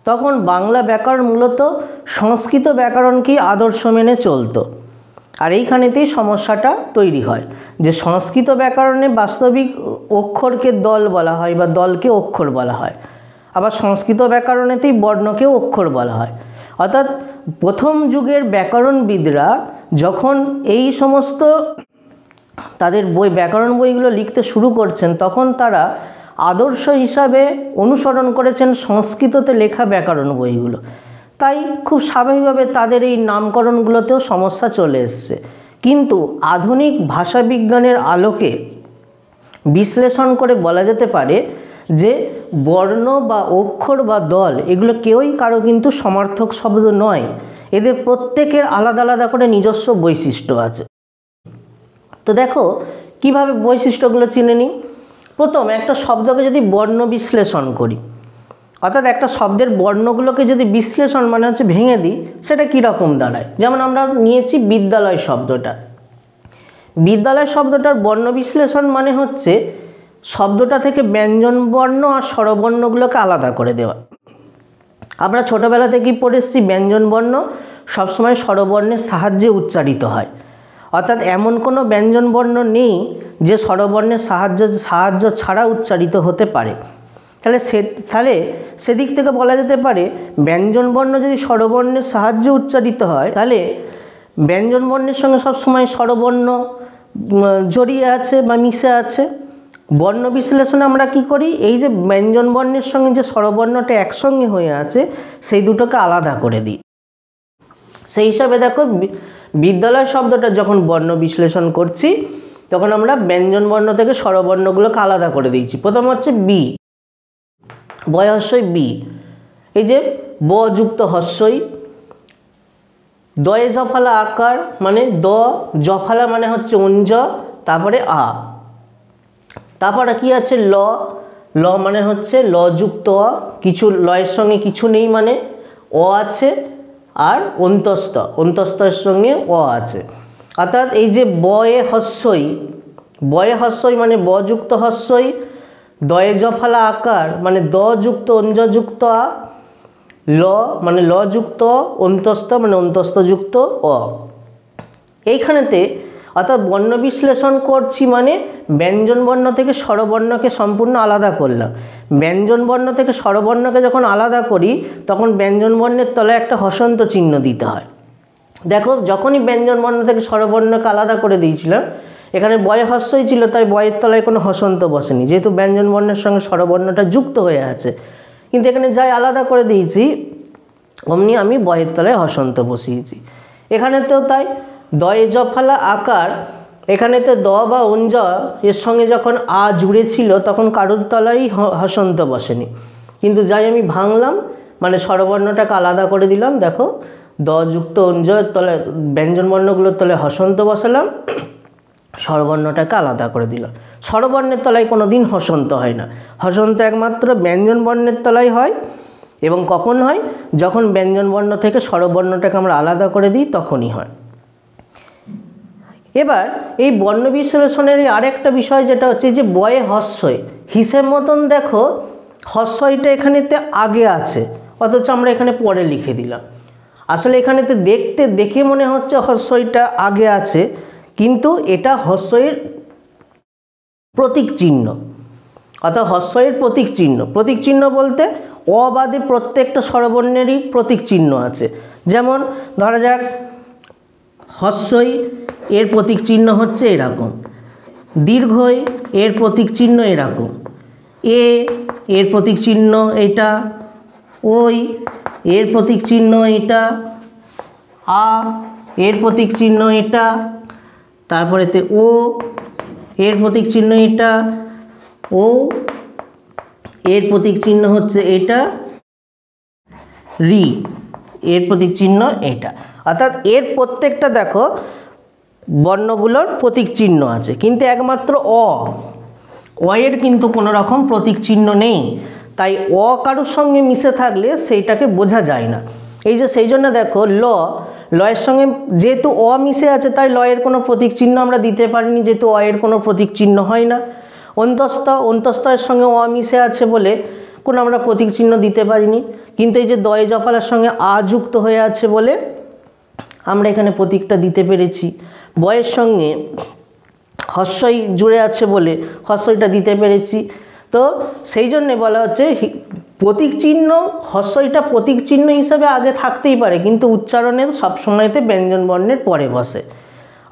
তখন বাংলা ব্যাকরণ মূলত সংস্কৃত ব্যাকরণকেই আদর্শ মেনে চলতো। আর এইখানেতেই সমস্যাটা তৈরি হয় যে সংস্কৃত ব্যাকরণে বাস্তবিক অক্ষরকে দল বলা হয় বা দলকে অক্ষর বলা হয়, আবার সংস্কৃত ব্যাকরণেতেই বর্ণকেও অক্ষর বলা হয়। অর্থাৎ প্রথম যুগের ব্যাকরণবিদরা যখন এই সমস্ত তাদের ব্যাকরণ বইগুলো লিখতে শুরু করছেন তখন তারা আদর্শ হিসাবে অনুসরণ করেছেন সংস্কৃততে লেখা ব্যাকরণ বইগুলো। তাই খুব স্বাভাবিকভাবে তাদের এই নামকরণগুলোতেও সমস্যা চলে এসছে। কিন্তু আধুনিক ভাষাবিজ্ঞানের আলোকে বিশ্লেষণ করে বলা যেতে পারে যে বর্ণ বা অক্ষর বা দল এগুলো কেউই কারো কিন্তু সমার্থক শব্দ নয়, এদের প্রত্যেকের আলাদা আলাদা করে নিজস্ব বৈশিষ্ট্য আছে। তো দেখো কিভাবে বৈশিষ্ট্যগুলো চিনে নিই। প্রথম একটা শব্দকে যদি বর্ণ বিশ্লেষণ করি, অর্থাৎ একটা শব্দের বর্ণগুলোকে যদি বিশ্লেষণ মানে হচ্ছে ভেঙে দিই, সেটা কীরকম দাঁড়ায়। যেমন আমরা নিয়েছি বিদ্যালয় শব্দটা। বিদ্যালয় শব্দটার বর্ণ বিশ্লেষণ মানে হচ্ছে শব্দটা থেকে ব্যঞ্জন বর্ণ আর স্বরবর্ণগুলোকে আলাদা করে দেওয়া। আমরা ছোটোবেলা থেকেই পড়ে এসেছি ব্যঞ্জন বর্ণ সবসময় স্বরবর্ণের সাহায্যে উচ্চারিত হয়, অর্থাৎ এমন কোনো ব্যঞ্জন বর্ণ নেই যে স্বরবর্ণের সাহায্য ছাড়া উচ্চারিত হতে পারে। তাহলে সেদিক থেকে বলা যেতে পারে ব্যঞ্জন বর্ণ যদি স্বরবর্ণের সাহায্যে উচ্চারিত হয় তাহলে ব্যঞ্জন বর্ণের সঙ্গে সবসময় স্বরবর্ণ জড়িয়ে আছে বা মিশে আছে। বর্ণ বিশ্লেষণে আমরা কি করি, এই যে ব্যঞ্জন বর্ণের সঙ্গে যে স্বরবর্ণটা একসঙ্গে হয়ে আছে সেই দুটোকে আলাদা করে দিই। সেই হিসাবে দেখো বিদ্যালয় শব্দটা যখন বর্ণ বিশ্লেষণ করছি তখন আমরা ব্যঞ্জন বর্ণ থেকে স্বরবর্ণগুলোকে আলাদা করে দিয়েছি। প্রথম হচ্ছে বি, বয়হস্যই বি, এই যে ব যুক্ত হস্যই, দয়ে জফালা আকার মানে দ, জফালা মানে হচ্ছে অঞ্জ, তারপরে আ, তারপরে কি আছে ল, ল মানে হচ্ছে ল যুক্ত অ, কিছু লয়ের সঙ্গে কিছু নেই মানে অ আছে, আর অন্তস্থ, অন্তস্থের সঙ্গে অ আছে। অর্থাৎ এই যে বয়ে হস্যই, বয়ে হস্যই মানে ব যুক্ত হস্যই, দয়ে জফালা আকার মানে দ যুক্ত অঞ্জ যুক্ত আ, ল মানে ল যুক্ত অন্তস্থ মানে অন্তস্থ যুক্ত অ। এইখানেতে অর্থাৎ বর্ণ বিশ্লেষণ করছি মানে ব্যঞ্জন বর্ণ থেকে স্বরবর্ণকে সম্পূর্ণ আলাদা করলাম। ব্যঞ্জন বর্ণ থেকে স্বরবর্ণকে যখন আলাদা করি তখন ব্যঞ্জন বর্ণের তলায় একটা হসন্ত চিহ্ন দিতে হয়। দেখো যখনই ব্যঞ্জন বর্ণ থেকে স্বরবর্ণকে আলাদা করে দিয়েছিলাম, এখানে বয়ে হস্যই ছিল তাই বয়ের তলায় কোনো হসন্ত বসেনি, যেহেতু ব্যঞ্জন বর্ণের সঙ্গে স্বরবর্ণটা যুক্ত হয়ে আছে। কিন্তু এখানে যাই আলাদা করে দিয়েছি অমনি আমি বয়ের তলায় হসন্ত বসিয়েছি। এখানেতেও তাই দয়ে জফালা আকার, এখানেতে দ বা অঞ্জ এর সঙ্গে যখন আ জুড়ে ছিল তখন কারোর তলায় হসন্ত বসেনি, কিন্তু যাই আমি ভাঙলাম মানে স্বরবর্ণটাকে আলাদা করে দিলাম, দেখো দ যুক্ত অঞ্জয়ের তলায় ব্যঞ্জন বর্ণগুলোর তলায় হসন্ত বসালাম, স্বরবর্ণটাকে আলাদা করে দিলাম। স্বরবর্ণের তলায় কোনো দিন হসন্ত হয় না, হসন্ত একমাত্র ব্যঞ্জন বর্ণের তলায় হয়। এবং কখন হয়, যখন ব্যঞ্জন বর্ণ থেকে স্বরবর্ণটাকে আমরা আলাদা করে দিই তখনই হয়। এবার এই বর্ণ বিশ্লেষণের আরেকটা বিষয় যেটা হচ্ছে যে বয়ে হস্যই, হিসেব মতন দেখো হস্যইটা এখানেতে আগে আছে অথচ আমরা এখানে পরে লিখে দিলাম। আসলে এখানেতে দেখে মনে হচ্ছে হস্যইটা আগে আছে, কিন্তু এটা হস্যইয়ের প্রতীক চিহ্ন, অর্থাৎ হস্যইয়ের প্রতীক চিহ্ন। প্রতীক চিহ্ন বলতে অ বাদে প্রত্যেকটা স্বরবর্ণেরই প্রতীক চিহ্ন আছে। যেমন ধরা যাক হস্যই এর প্রতীক চিহ্ন হচ্ছে এরকম, দীর্ঘই এর প্রতীক চিহ্ন এরকম, এর প্রতীক চিহ্ন এটা, ওই এর প্রতীক চিহ্ন এটা, আ এর প্রতীক চিহ্ন এটা, তারপরেতে ও এর প্রতীক চিহ্ন এটা, ও, এর প্রতীক চিহ্ন হচ্ছে এটা, রি, এর প্রতীক চিহ্ন এটা। অর্থাৎ এর প্রত্যেকটা দেখো বর্ণগুলোর প্রতীক চিহ্ন আছে, কিন্তু একমাত্র অ এর কিন্তু কোনো রকম প্রতীক চিহ্ন নেই। তাই অ কারোর সঙ্গে মিশে থাকলে সেইটাকে বোঝা যায় না। এই যে সেই জন্য দেখো লয়ের সঙ্গে যেহেতু অ মিশে আছে, তাই লয়ের কোনো প্রতীক চিহ্ন আমরা দিতে পারিনি, যেহেতু অ এর কোনো প্রতীক চিহ্ন হয় না। অন্তস্থের সঙ্গে অ মিশে আছে বলে কোনো আমরা প্রতীক চিহ্ন দিতে পারিনি, কিন্তু এই যে দয়ে জফলার সঙ্গে আ যুক্ত হয়ে আছে বলে আমরা এখানে প্রতীকটা দিতে পেরেছি। বয়ের সঙ্গে হস্যই জুড়ে আছে বলে হস্যইটা দিতে পেরেছি। তো সেই জন্যে বলা হচ্ছে প্রতীক চিহ্ন, হস্যইটা প্রতীক চিহ্ন হিসাবে আগে থাকতেই পারে, কিন্তু উচ্চারণে সবসময়তে ব্যঞ্জন বর্ণের পরে বসে।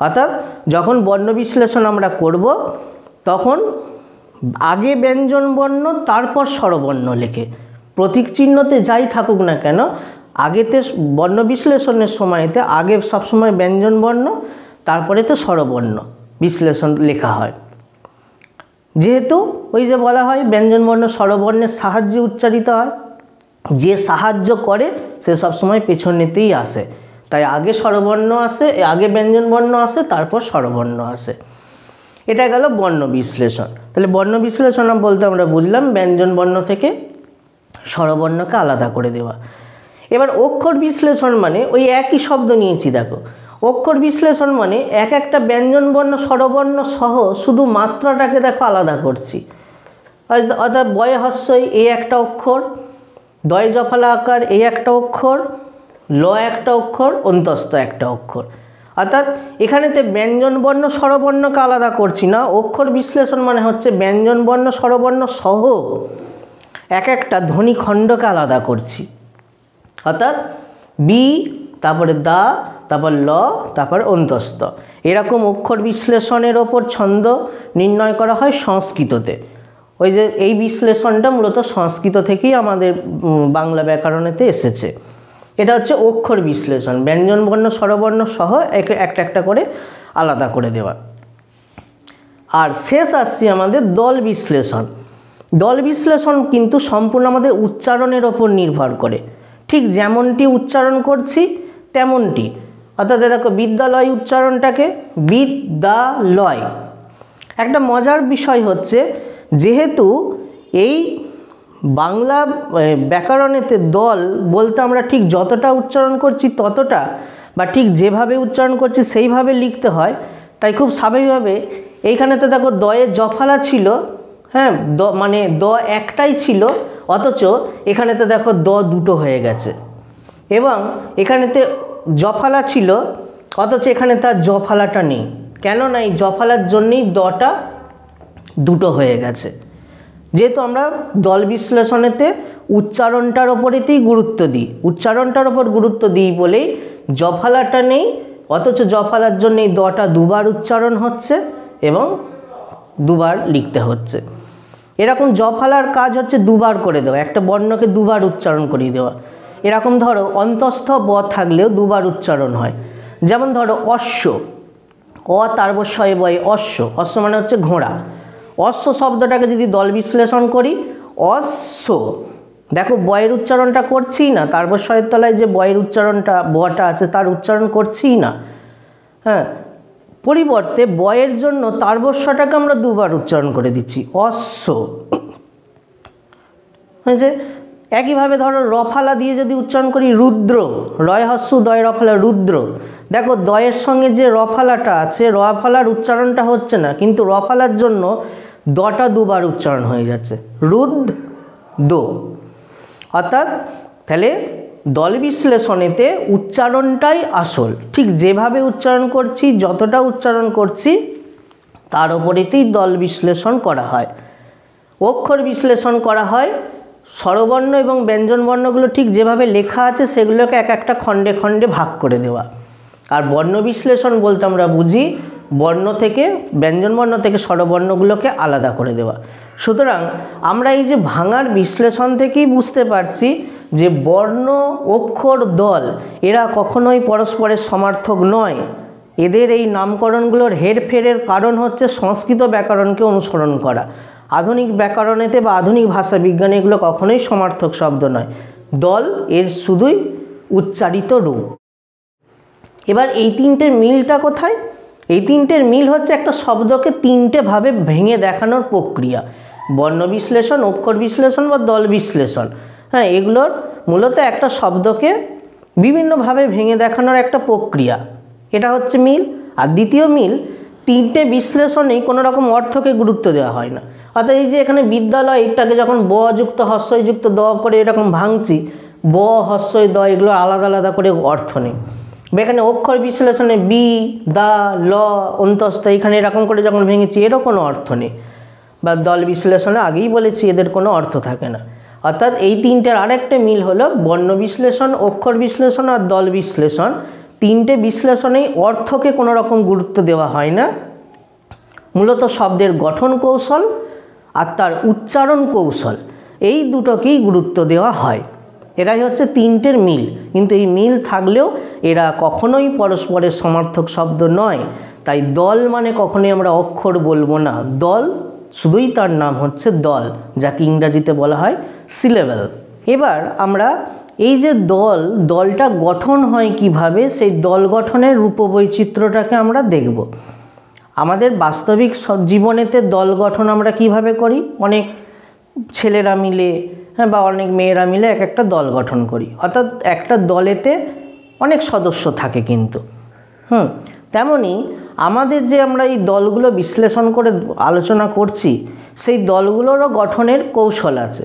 অর্থাৎ যখন বর্ণ বিশ্লেষণ আমরা করব তখন আগে ব্যঞ্জন বর্ণ তারপর স্বরবর্ণ লেখে, প্রতীক চিহ্নতে যাই থাকুক না কেন আগেতে বর্ণ বিশ্লেষণের সময়তে আগে সবসময় ব্যঞ্জন বর্ণ তারপরেতে স্বরবর্ণ বিশ্লেষণ লেখা হয়। যেহেতু ওই যে বলা হয় ব্যঞ্জন বর্ণ স্বরবর্ণের সাহায্যে উচ্চারিত হয়, যে সাহায্য করে সে সবসময় পেছনেতেই আসে, তাই আগে স্বরবর্ণ আসে, আগে ব্যঞ্জন বর্ণ আসে, তারপর স্বরবর্ণ আসে। এটা গেল বর্ণ বিশ্লেষণ। তাহলে বর্ণ বিশ্লেষণ বলতে আমরা বুঝলাম ব্যঞ্জন বর্ণ থেকে স্বরবর্ণকে আলাদা করে দেওয়া। এবার অক্ষর বিশ্লেষণ মানে ওই একই শব্দ নিয়েছি দেখো, অক্ষর বিশ্লেষণ মানে এক একটা ব্যঞ্জন বর্ণ স্বরবর্ণ সহ শুধু মাত্রাটাকে দেখো আলাদা করছি। অর্থাৎ বয়ে হস্যই এই একটা অক্ষর, দয়ে জফলা আকার এই একটা অক্ষর, ল একটা অক্ষর, অন্তস্থ একটা অক্ষর। অর্থাৎ এখানেতে ব্যঞ্জন বর্ণ স্বরবর্ণকে আলাদা করছি না, অক্ষর বিশ্লেষণ মানে হচ্ছে ব্যঞ্জন বর্ণ স্বরবর্ণ সহ এক একটা ধ্বনিখণ্ডকে আলাদা করছি। অর্থাৎ বি, তারপরে দা, তারপর ল, তারপর অন্তস্থ। এরকম অক্ষর বিশ্লেষণের ওপর ছন্দ নির্ণয় করা হয় সংস্কৃততে। ওই যে এই বিশ্লেষণটা মূলত সংস্কৃত থেকেই আমাদের বাংলা ব্যাকরণেতে এসেছে। এটা হচ্ছে অক্ষর বিশ্লেষণ, ব্যঞ্জন বর্ণ স্বরবর্ণ সহ একটা একটা করে আলাদা করে দেওয়া। আর শেষ আসছি আমাদের দল বিশ্লেষণ। দল বিশ্লেষণ কিন্তু সম্পূর্ণ আমাদের উচ্চারণের ওপর নির্ভর করে, ঠিক যেমনটি উচ্চারণ করছি তেমনটি। অর্থাৎ দেখো বিদ্যালয় উচ্চারণটাকে বিদ্যালয়। একটা মজার বিষয় হচ্ছে যেহেতু এই বাংলা ব্যাকরণেতে দল বলতে আমরা ঠিক যতটা উচ্চারণ করছি ততটা, বা ঠিক যেভাবে উচ্চারণ করছি সেইভাবে লিখতে হয়, তাই খুব স্বাভাবিকভাবে এইখানেতে দেখো দয়ে জফলা ছিল, হ্যাঁ মানে দ একটাই ছিল, অথচ এখানেতে দেখো দ দুটো হয়ে গেছে, এবং এখানেতে জফলা ছিল অথচ এখানে তার জফলাটা নেই। কেন না এই জফলার জন্যেই দটা দুটো হয়ে গেছে। যেহেতু আমরা দল বিশ্লেষণেতে উচ্চারণটার ওপরেতেই গুরুত্ব দিই, উচ্চারণটার ওপর গুরুত্ব দিই বলেই জফলাটা নেই, অথচ জফলার জন্যেই দটা দুবার উচ্চারণ হচ্ছে এবং দুবার লিখতে হচ্ছে। এরকম জফলার কাজ হচ্ছে দুবার করে দেওয়া, একটা বর্ণকে দুবার উচ্চারণ করিয়ে দেওয়া। এরকম ধরো অন্তস্থ ব থাকলেও দুবার উচ্চারণ হয়। যেমন ধরো অশ্ব, অ তারবস্বয়ে বয়ে অশ্ব, অশ্ব মানে হচ্ছে ঘোড়া। অশ্ব শব্দটাকে যদি দল বিশ্লেষণ করি অশ্ব, দেখো বয়ের উচ্চারণটা করছিই না, তারবস্বয়ের তলায় যে বয়ের উচ্চারণটা বটা আছে তার উচ্চারণ করছিই না, হ্যাঁ, পরিবর্তে বয়ের জন্য তারবস্বটাকে আমরা দুবার উচ্চারণ করে দিচ্ছি অশ্ব হয়েছে। একইভাবে ধরো রফালা দিয়ে যদি উচ্চারণ করি রুদ্র, রয় হস্য দয় রফালা রুদ্র, দেখো দয়ের সঙ্গে যে রফালাটা আছে রফালার উচ্চারণটা হচ্ছে না, কিন্তু রফালার জন্য দটা দুবার উচ্চারণ হয়ে যাচ্ছে রুদ দো। অর্থাৎ তাহলে দল বিশ্লেষণেতে উচ্চারণটাই আসল, ঠিক যেভাবে উচ্চারণ করছি যতটা উচ্চারণ করছি তার ওপরেতেই দল বিশ্লেষণ করা হয়। অক্ষর বিশ্লেষণ করা হয় স্বরবর্ণ এবং ব্যঞ্জন বর্ণগুলো ঠিক যেভাবে লেখা আছে সেগুলোকে এক একটা খণ্ডে খণ্ডে ভাগ করে দেওয়া। আর বর্ণ বিশ্লেষণ বলতে আমরা বুঝি বর্ণ থেকে ব্যঞ্জন বর্ণ থেকে স্বরবর্ণগুলোকে আলাদা করে দেওয়া। সুতরাং আমরা এই যে ভাঙার বিশ্লেষণ থেকেই বুঝতে পারছি যে বর্ণ অক্ষর দল এরা কখনোই পরস্পরের সমার্থক নয়। এদের এই নামকরণগুলোর হেরফেরের কারণ হচ্ছে সংস্কৃত ব্যাকরণকে অনুসরণ করা। আধুনিক ব্যাকরণেতে বা আধুনিক ভাষা বিজ্ঞানে এগুলো কখনোই সমার্থক শব্দ নয়, দল এর শুধুই উচ্চারিত রূপ। এবার এই তিনটের মিলটা কোথায়? এই তিনটের মিল হচ্ছে একটা শব্দকে তিনটে ভাবে ভেঙে দেখানোর প্রক্রিয়া, বর্ণ বিশ্লেষণ, অক্ষর বিশ্লেষণ বা দল বিশ্লেষণ। হ্যাঁ, এগুলোর মূলত একটা শব্দকে বিভিন্নভাবে ভেঙে দেখানোর একটা প্রক্রিয়া, এটা হচ্ছে মিল। আর দ্বিতীয় মিল, তিনটে বিশ্লেষণেই কোনো রকম অর্থকে গুরুত্ব দেওয়া হয় না। অর্থাৎ এই যে এখানে বিদ্যালয়, এটাকে যখন ব যুক্ত হস্যই যুক্ত দ করে এরকম ভাঙছি, ব হস্যই দ এগুলো আলাদা আলাদা করে অর্থ নেই। এখানে অক্ষর বিশ্লেষণে বি, দা, ল, অন্তস্থ এখানে এরকম করে যখন ভেঙেছি এরও কোনো অর্থ নেই। বা দল বিশ্লেষণে আগেই বলেছি এদের কোনো অর্থ থাকে না। অর্থাৎ এই তিনটের আরেকটা মিল হলো বর্ণ বিশ্লেষণ, অক্ষর বিশ্লেষণ আর দল বিশ্লেষণ। তিনটে বিশ্লেষণেই অর্থকে কোনো রকম গুরুত্ব দেওয়া হয় না, মূলত শব্দের গঠন কৌশল আর তার উচ্চারণ কৌশল এই দুটোকেই গুরুত্ব দেওয়া হয়। এরাই হচ্ছে তিনটের মিল। কিন্তু এই মিল থাকলেও এরা কখনোই পরস্পরের সমার্থক শব্দ নয়। তাই দল মানে কখনোই আমরা অক্ষর বলবো না, দল শুধুই তার নাম হচ্ছে দল, যাকে ইংরাজিতে বলা হয় সিলেবেল। এবার আমরা এই যে দলটা গঠন হয় কিভাবে, সেই দল গঠনের রূপবৈচিত্র্যটাকে আমরা দেখব। আমাদের বাস্তবিক জীবনেতে দল গঠন আমরা কিভাবে করি? অনেক ছেলেরা মিলে, হ্যাঁ, বা অনেক মেয়েরা মিলে এক একটা দল গঠন করি। অর্থাৎ একটা দলেতে অনেক সদস্য থাকে কিন্তু। তেমনি আমাদের যে আমরা এই দলগুলো বিশ্লেষণ করে আলোচনা করছি, সেই দলগুলোরও গঠনের কৌশল আছে।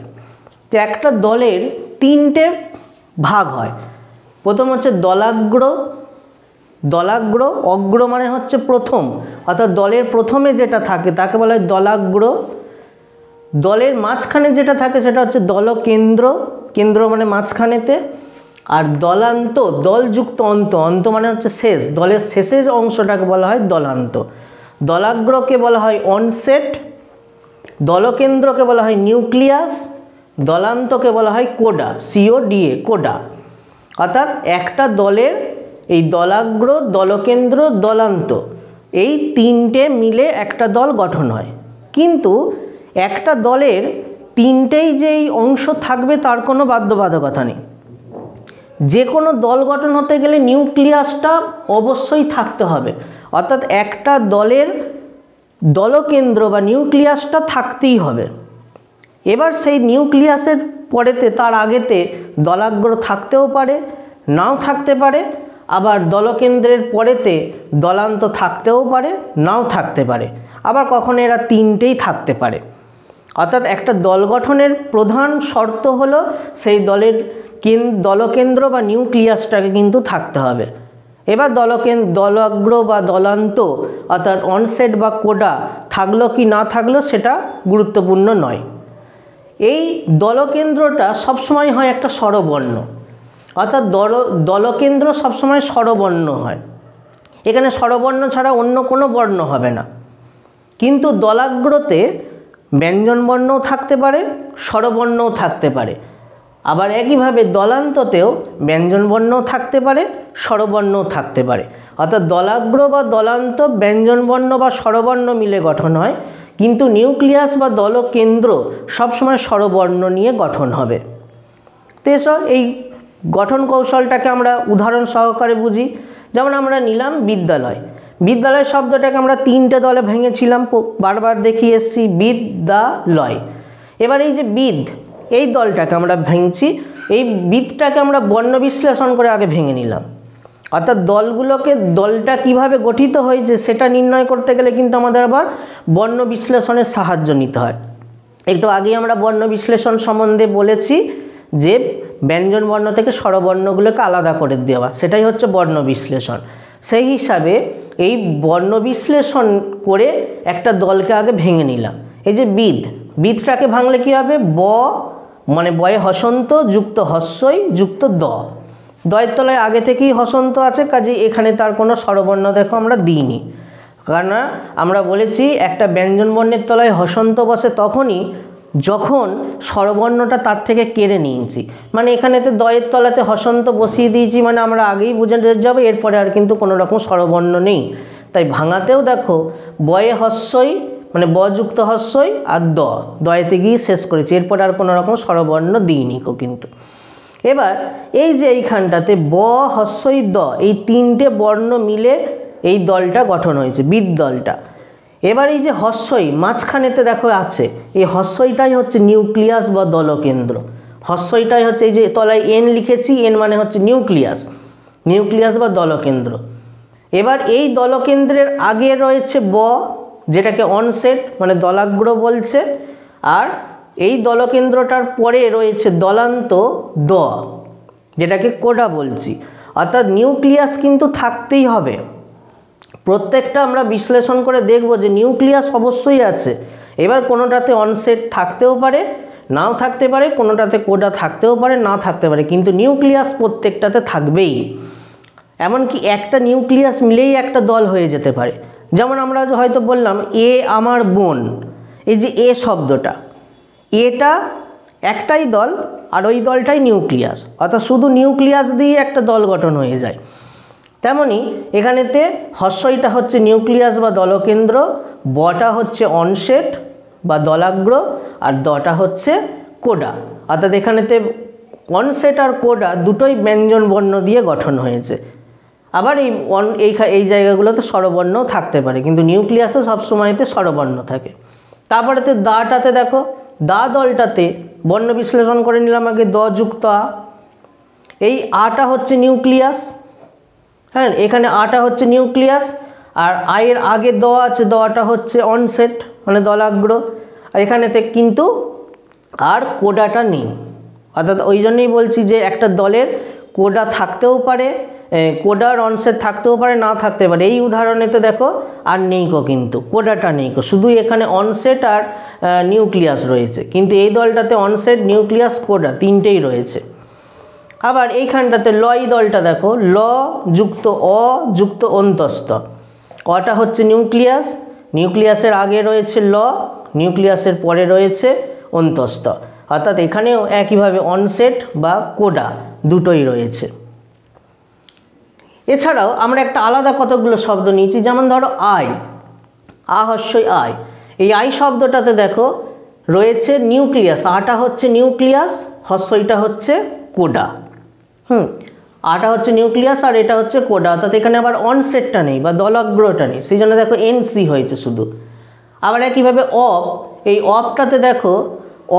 তো একটা দলের তিনটে ভাগ হয়। প্রথম হচ্ছে দলাগ্র। অগ্র মানে হচ্ছে প্রথম, অর্থাৎ দলের প্রথমে যেটা থাকে তাকে বলা হয় দলাগ্র। দলের মাঝখানে যেটা থাকে সেটা হচ্ছে দলকেন্দ্র, কেন্দ্র মানে মাঝখানেতে। আর দলান্ত, দলযুক্ত অন্ত মানে হচ্ছে শেষ, দলের শেষের অংশটাকে বলা হয় দলান্ত। দলাগ্রকে বলা হয় অনসেট, দলকেন্দ্রকে বলা হয় নিউক্লিয়াস, দলান্তকে বলা হয় কোডা, CODA, কোডা। অর্থাৎ একটা দলের এই দলাগ্র, দলকেন্দ্র, দলান্ত এই তিনটে মিলে একটা দল গঠন হয়। কিন্তু একটা দলের তিনটেই যে এই অংশ থাকবে তার কোনো বাধ্যবাধকতা নেই। যে কোনো দল গঠন হতে গেলে নিউক্লিয়াসটা অবশ্যই থাকতে হবে। অর্থাৎ একটা দলের দলকেন্দ্র বা নিউক্লিয়াসটা থাকতেই হবে। এবার সেই নিউক্লিয়াসের পরেতে, তার আগেতে দলাগ্র থাকতেও পারে, নাও থাকতে পারে। আবার দলকেন্দ্রের পরেতে দলান্ত থাকতেও পারে, নাও থাকতে পারে। আবার কখনো এরা তিনটেই থাকতে পারে। অর্থাৎ একটা দল গঠনের প্রধান শর্ত হলো সেই দলের দলকেন্দ্র বা নিউক্লিয়াসটাকে কিন্তু থাকতে হবে। এবার দলাগ্র বা দলান্ত অর্থাৎ অনসেট বা কোডা থাকলো কি না থাকলো সেটা গুরুত্বপূর্ণ নয়। এই দলকেন্দ্রটা সবসময় হয় একটা স্বরবর্ণ, অর্থাৎ দলকেন্দ্র সবসময় স্বরবর্ণ হয়। এখানে স্বরবর্ণ ছাড়া অন্য কোনো বর্ণ হবে না। কিন্তু দলাগ্রতে ব্যঞ্জনবর্ণও থাকতে পারে, স্বরবর্ণও থাকতে পারে। আবার একইভাবে দলান্ততেও ব্যঞ্জনবর্ণও থাকতে পারে, স্বরবর্ণও থাকতে পারে। অর্থাৎ দলাগ্র বা দলান্ত ব্যঞ্জনবর্ণ বা স্বরবর্ণ মিলে গঠন হয়, কিন্তু নিউক্লিয়াস বা দলকেন্দ্র সবসময় স্বরবর্ণ নিয়ে গঠন হবে। তো এই গঠন কৌশলটাকে আমরা উদাহরণ সহকারে বুঝি। যেমন আমরা নিলাম বিদ্যালয়। বিদ্যালয় শব্দটাকে আমরা তিনটে দলে ভেঙেছিলাম, বারবার দেখিয়ে এসেছি, বিদ্যালয়। এবার এই যে এই দলটাকে আমরা ভেঙেছি, এই বিদটাকে আমরা বর্ণ বিশ্লেষণ করে আগে ভেঙে নিলাম। অর্থাৎ দলটা কিভাবে গঠিত হয়েছে সেটা নির্ণয় করতে গেলে কিন্তু আমাদের আবার বর্ণ বিশ্লেষণের সাহায্য নিতে হয়। একটু আগেই আমরা বর্ণ বিশ্লেষণ সম্বন্ধে বলেছি যে ব্যঞ্জন বর্ণ থেকে স্বরবর্ণগুলোকে আলাদা করে দেওয়া, সেটাই হচ্ছে বর্ণ বিশ্লেষণ। সেই হিসাবে এই বর্ণ বিশ্লেষণ করে একটা দলকে আগে ভেঙে নিলাম। এই যে বিদটাকে ভাঙলে কী হবে? মানে বয়ে হসন্ত যুক্ত হস্যই যুক্ত দয়ের তলায় আগে থেকেই হসন্ত আছে, কাজে এখানে তার কোনো স্বরবর্ণ দেখো আমরা দিইনি। কারণ আমরা বলেছি একটা ব্যঞ্জনবর্ণের তলায় হসন্ত বসে তখনই যখন স্বরবর্ণটা তার থেকে কেড়ে নিয়েছি। মানে এখানেতে দয়ের তলাতে হসন্ত বসিয়ে দিয়েছি, মানে আমরা আগেই বুঝে যাবো এরপরে আর কিন্তু কোনো রকম স্বরবর্ণ নেই। তাই ভাঙাতেও দেখো বয়ে হস্যই মানে ব যুক্ত হস্যই আর দয়েতে গিয়ে শেষ করেছি, এরপর আর কোনো রকম স্বরবর্ণ দিইনি কিন্তু। এবার এই যে এইখানটাতে ব হস্যই দ এই তিনটে বর্ণ মিলে এই দলটা গঠন হয়েছে, বিদ দলটা। এবার এই যে হস্যই মাঝখানেতে দেখো আছে, এই হস্যইটাই হচ্ছে নিউক্লিয়াস বা দলকেন্দ্র। হস্যইটাই হচ্ছে এই যে তলায় এন লিখেছি, এন মানে হচ্ছে নিউক্লিয়াস বা দলকেন্দ্র। এবার এই দলকেন্দ্রের আগে রয়েছে ব, যেটাকে অনসেট মানে দলাগ্র বলছে, আর এই দলকেন্দ্রটার পরে রয়েছে দলান্ত দ, যেটাকে কোডা বলছি। অর্থাৎ নিউক্লিয়াস কিন্তু থাকতেই হবে। প্রত্যেকটা আমরা বিশ্লেষণ করে দেখব যে নিউক্লিয়াস অবশ্যই আছে। এবার কোনোটাতে অনসেট থাকতেও পারে, নাও থাকতে পারে, কোনোটাতে কোডা থাকতেও পারে, না থাকতে পারে, কিন্তু নিউক্লিয়াস প্রত্যেকটাতে থাকবেই। এমনকি একটা নিউক্লিয়াস মিলেই একটা দল হয়ে যেতে পারে। যেমন আমরা হয়তো বললাম এ আমার বোন, এই যে এ শব্দটা, এটা একটাই দল আর ওই দলটাই নিউক্লিয়াস, অর্থাৎ শুধু নিউক্লিয়াস দিয়ে একটা দল গঠন হয়ে যায়। তেমনি এখানেতে হস্যইটা হচ্ছে নিউক্লিয়াস বা দলকেন্দ্র, বটা হচ্ছে অনসেট বা দলাগ্র, আর দটা হচ্ছে কোডা। অর্থাৎ এখানেতে অনসেট আর কোডা দুটোই ব্যঞ্জন বর্ণ দিয়ে গঠন হয়েছে। আবার এই জায়গাগুলোতে স্বরবর্ণও থাকতে পারে, কিন্তু নিউক্লিয়াসে সবসময়তে স্বরবর্ণ থাকে। তারপরেতে দাটাতে দেখো, দা দলটাতে বর্ণ বিশ্লেষণ করে নিলাম আগে, দ যুক্ত আ। এই আটা হচ্ছে নিউক্লিয়াস, হ্যাঁ এখানে আটা হচ্ছে নিউক্লিয়াস, আর আয়ের আগে দ আছে, দটা হচ্ছে অনসেট মানে দলাগ্র। এখানেতে কিন্তু আর কোডাটা নেই, অর্থাৎ ওই জন্যই বলছি যে একটা দলের কোডা থাকতেও পারে, কোডার অনসেট থাকতেও পারে, না থাকতে পারে। এই উদাহরণেতে দেখো আর নেই কিন্তু কোডাটা নেই, শুধু এখানে অনসেট আর নিউক্লিয়াস রয়েছে, কিন্তু এই দলটাতে অনসেট, নিউক্লিয়াস, কোডা তিনটেই রয়েছে। আবার এইখানটাতে লই দলটা দেখো, ল যুক্ত অ যুক্ত অন্তস্থ। অটা হচ্ছে নিউক্লিয়াস, নিউক্লিয়াসের আগে রয়েছে ল, নিউক্লিয়াসের পরে রয়েছে অন্তস্থ। অর্থাৎ এখানেও একইভাবে অনসেট বা কোডা দুটোই রয়েছে। এছাড়াও আমরা একটা আলাদা কতগুলো শব্দ নিয়েছি, যেমন ধরো আই, আ হস্যই আয়। এই আই শব্দটাতে দেখো রয়েছে নিউক্লিয়াস, আটা হচ্ছে নিউক্লিয়াস, হস্যইটা হচ্ছে কোডা। আটা হচ্ছে নিউক্লিয়াস আর এটা হচ্ছে কোডা, অর্থাৎ এখানে আবার অনসেটটা নেই বা দলাগ্রটা নেই, সেই জন্য দেখো এনসি হয়েছে শুধু। আবার একইভাবে অফ, এই অফটাতে দেখো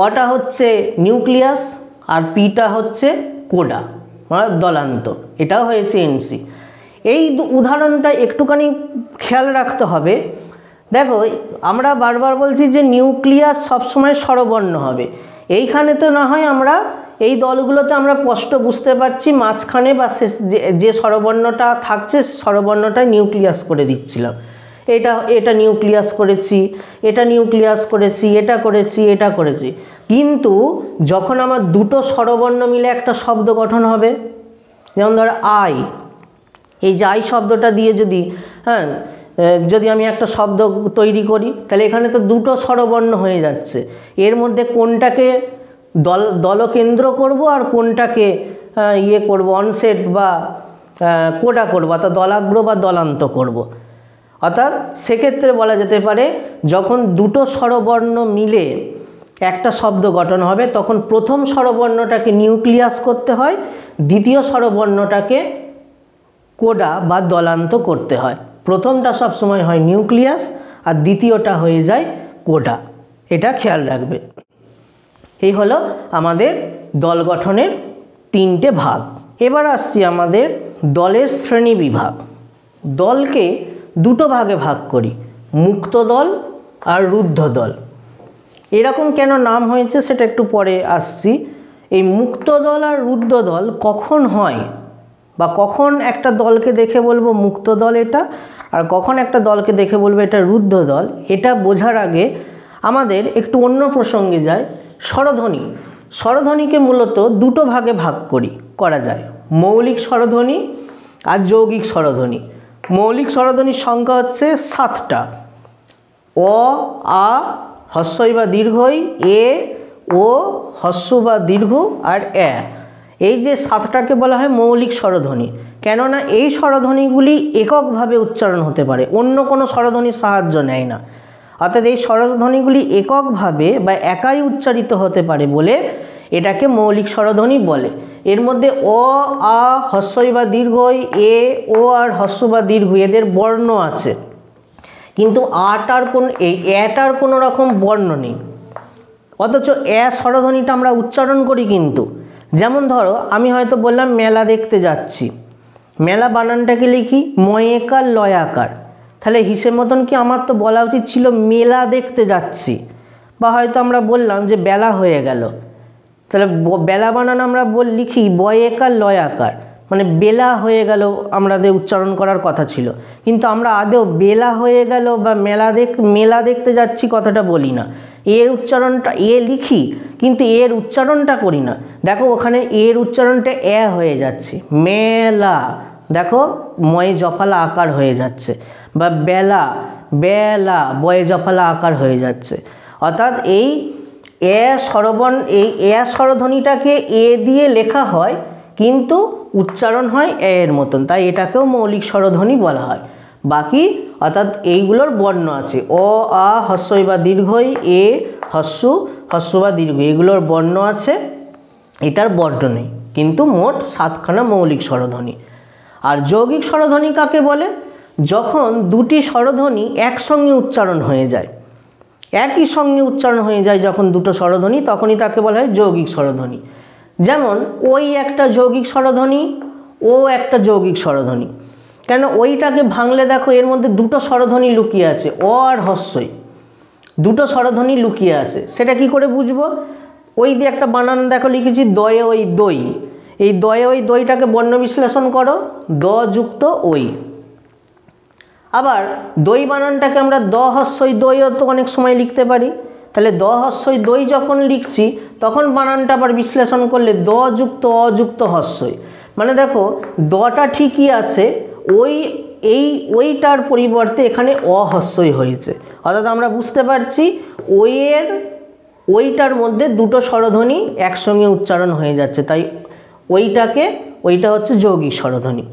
অটা হচ্ছে নিউক্লিয়াস আর পিটা হচ্ছে কোডা মানে দলান্ত, এটাও হয়েছে এনসি। এই উদাহরণটা একটুখানি খেয়াল রাখতে হবে। দেখো আমরা বারবার বলছি যে নিউক্লিয়াস সবসময় স্বরবর্ণ হবে, এইখানে তো না হয় আমরা এই দলগুলোতে আমরা স্পষ্ট বুঝতে পারছি মাঝখানে বা যে স্বরবর্ণটা থাকছে স্বরবর্ণটা নিউক্লিয়াস করে দিচ্ছিলাম, এটা নিউক্লিয়াস করেছি, এটা নিউক্লিয়াস করেছি, এটা করেছি, এটা করেছি। কিন্তু যখন আমার দুটো স্বরবর্ণ মিলে একটা শব্দ গঠন হবে, যেমন ধরো আই, এই যে আই শব্দটা দিয়ে যদি আমি একটা শব্দ তৈরি করি, তাহলে এখানে তো দুটো স্বরবর্ণ হয়ে যাচ্ছে। এর মধ্যে কোনটাকে দলকেন্দ্র করব আর কোনটাকে করব অনসেট বা কোডা করব, অর্থাৎ দলাগ্র বা দলান্ত করব। অর্থাৎ সেক্ষেত্রে বলা যেতে পারে যখন দুটো স্বরবর্ণ মিলে একটা শব্দ গঠন হবে, তখন প্রথম স্বরবর্ণটাকে নিউক্লিয়াস করতে হয়, দ্বিতীয় স্বরবর্ণটাকে কোডা বা দলান্ত করতে হয়। প্রথমটা সবসময় হয় নিউক্লিয়াস আর দ্বিতীয়টা হয়ে যায় কোডা, এটা খেয়াল রাখবে। এই হলো আমাদের দল গঠনের তিনটে ভাগ। এবার আসছি আমাদের দলের শ্রেণী বিভাগ। দলকে দুটো ভাগে ভাগ করি, মুক্ত দল আর রুদ্ধ দল। এরকম কেন নাম হয়েছে সেটা একটু পরে আসছি। এই মুক্ত দল আর রুদ্ধ দল কখন হয় বা কখন একটা দলকে দেখে বলবো মুক্ত দল এটা, আর কখন একটা দলকে দেখে বলবো এটা রুদ্ধ দল, এটা বোঝার আগে আমাদের একটু অন্য প্রসঙ্গে যায়। স্বরধ্বনি, স্বরধ্বনিকে মূলত দুটো ভাগে ভাগ করা যায়, মৌলিক স্বরধ্বনি আর যৌগিক স্বরধ্বনি। মৌলিক স্বরধ্বনির সংখ্যা হচ্ছে 7টা। অ, আ হস্যই বা দীর্ঘই, এ, ও হস্য বা দীর্ঘ, আর এ। এই যে 7টাকে বলা হয় মৌলিক স্বরধ্বনি, কেননা এই স্বরধ্বনিগুলি এককভাবে উচ্চারণ হতে পারে, অন্য কোনো স্বরধ্বনির সাহায্য নেয় না। অর্থাৎ এই স্বরধ্বনিগুলি এককভাবে বা একাই উচ্চারিত হতে পারে বলে এটাকে মৌলিক স্বরধ্বনি বলে। এর মধ্যে অ, আ, হস্যই বা দীর্ঘই, এ, ও আর হস্য বা দীর্ঘ এদের বর্ণ আছে, কিন্তু এটার কোনো রকম বর্ণ নেই। অথচ স্বরধ্বনিটা আমরা উচ্চারণ করি কিন্তু। যেমন ধরো আমি হয়তো বললাম মেলা দেখতে যাচ্ছি, মেলা বানানটাকে লিখি ময়েকার লয়াকার, তাহলে হিসেব মতন কি আমার তো বলা উচিত ছিল মেলা দেখতে যাচ্ছি। বা হয়তো আমরা বললাম যে বেলা হয়ে গেল, তাহলে বেলা বানান আমরা লিখি বয়েকার লয়াকার, মানে বেলা হয়ে গেল আমাদের উচ্চারণ করার কথা ছিল, কিন্তু আমরা আদৌ বেলা হয়ে গেল বা মেলা দেখতে যাচ্ছি কথাটা বলি না। এর উচ্চারণটা লিখি কিন্তু এর উচ্চারণটা করি না। দেখো ওখানে এর উচ্চারণটা হয়ে যাচ্ছে, মেলা দেখো ময়ে জফালা আকার হয়ে যাচ্ছে, বা বেলা বয়ে জফালা আকার হয়ে যাচ্ছে। অর্থাৎ এই স্বরধ্বনিটাকে দিয়ে লেখা হয় কিন্তু উচ্চারণ হয় এর মতন, তাই এটাকেও মৌলিক স্বরধ্বনি বলা হয়। বাকি অর্থাৎ এইগুলোর বর্ণ আছে, অ, আ, হস্যই বা দীর্ঘই, এ, হস্য বা দীর্ঘ এগুলোর বর্ণ আছে, এটার বর্ণ নেই, কিন্তু মোট 7খানা মৌলিক স্বরধ্বনি। আর যৌগিক স্বরধ্বনি কাকে বলে? যখন দুটি স্বরধ্বনি একসঙ্গে উচ্চারণ হয়ে যায়, একই সঙ্গে উচ্চারণ হয়ে যায় যখন দুটো স্বরধ্বনি, তখনই তাকে বলা হয় যৌগিক স্বরধ্বনি। যেমন ওই একটা যৌগিক স্বরধ্বনি, ও একটা যৌগিক স্বরধ্বনি। কেন ওইটাকে ভাঙলে দেখো এর মধ্যে দুটো স্বরধ্বনি লুকিয়ে আছে, অ আর হস্যই দুটো স্বরধ্বনি লুকিয়ে আছে। সেটা কি করে বুঝবো? ওই দিয়ে একটা বানান দেখো লিখেছি দয়ে ওই দই, এই দয়ে ওই দইটাকে বর্ণ বিশ্লেষণ করো, দ যুক্ত ওই। আবার দই বানানটাকে আমরা দ হস্যই দইও তো অনেক সময় লিখতে পারি, তাহলে দ হস্যই দই যখন লিখছি তখন বানানটা আবার বিশ্লেষণ করলে দ যুক্ত অযুক্ত হস্যই, মানে দেখো দটা ঠিকই আছে, ওইটার পরিবর্তে এখানে অহস্যই হয়েছে। অর্থাৎ আমরা বুঝতে পারছি ওইটার মধ্যে দুটো স্বরধ্বনি একসঙ্গে উচ্চারণ হয়ে যাচ্ছে, তাই ওইটা হচ্ছে যৌগিক স্বরধ্বনি।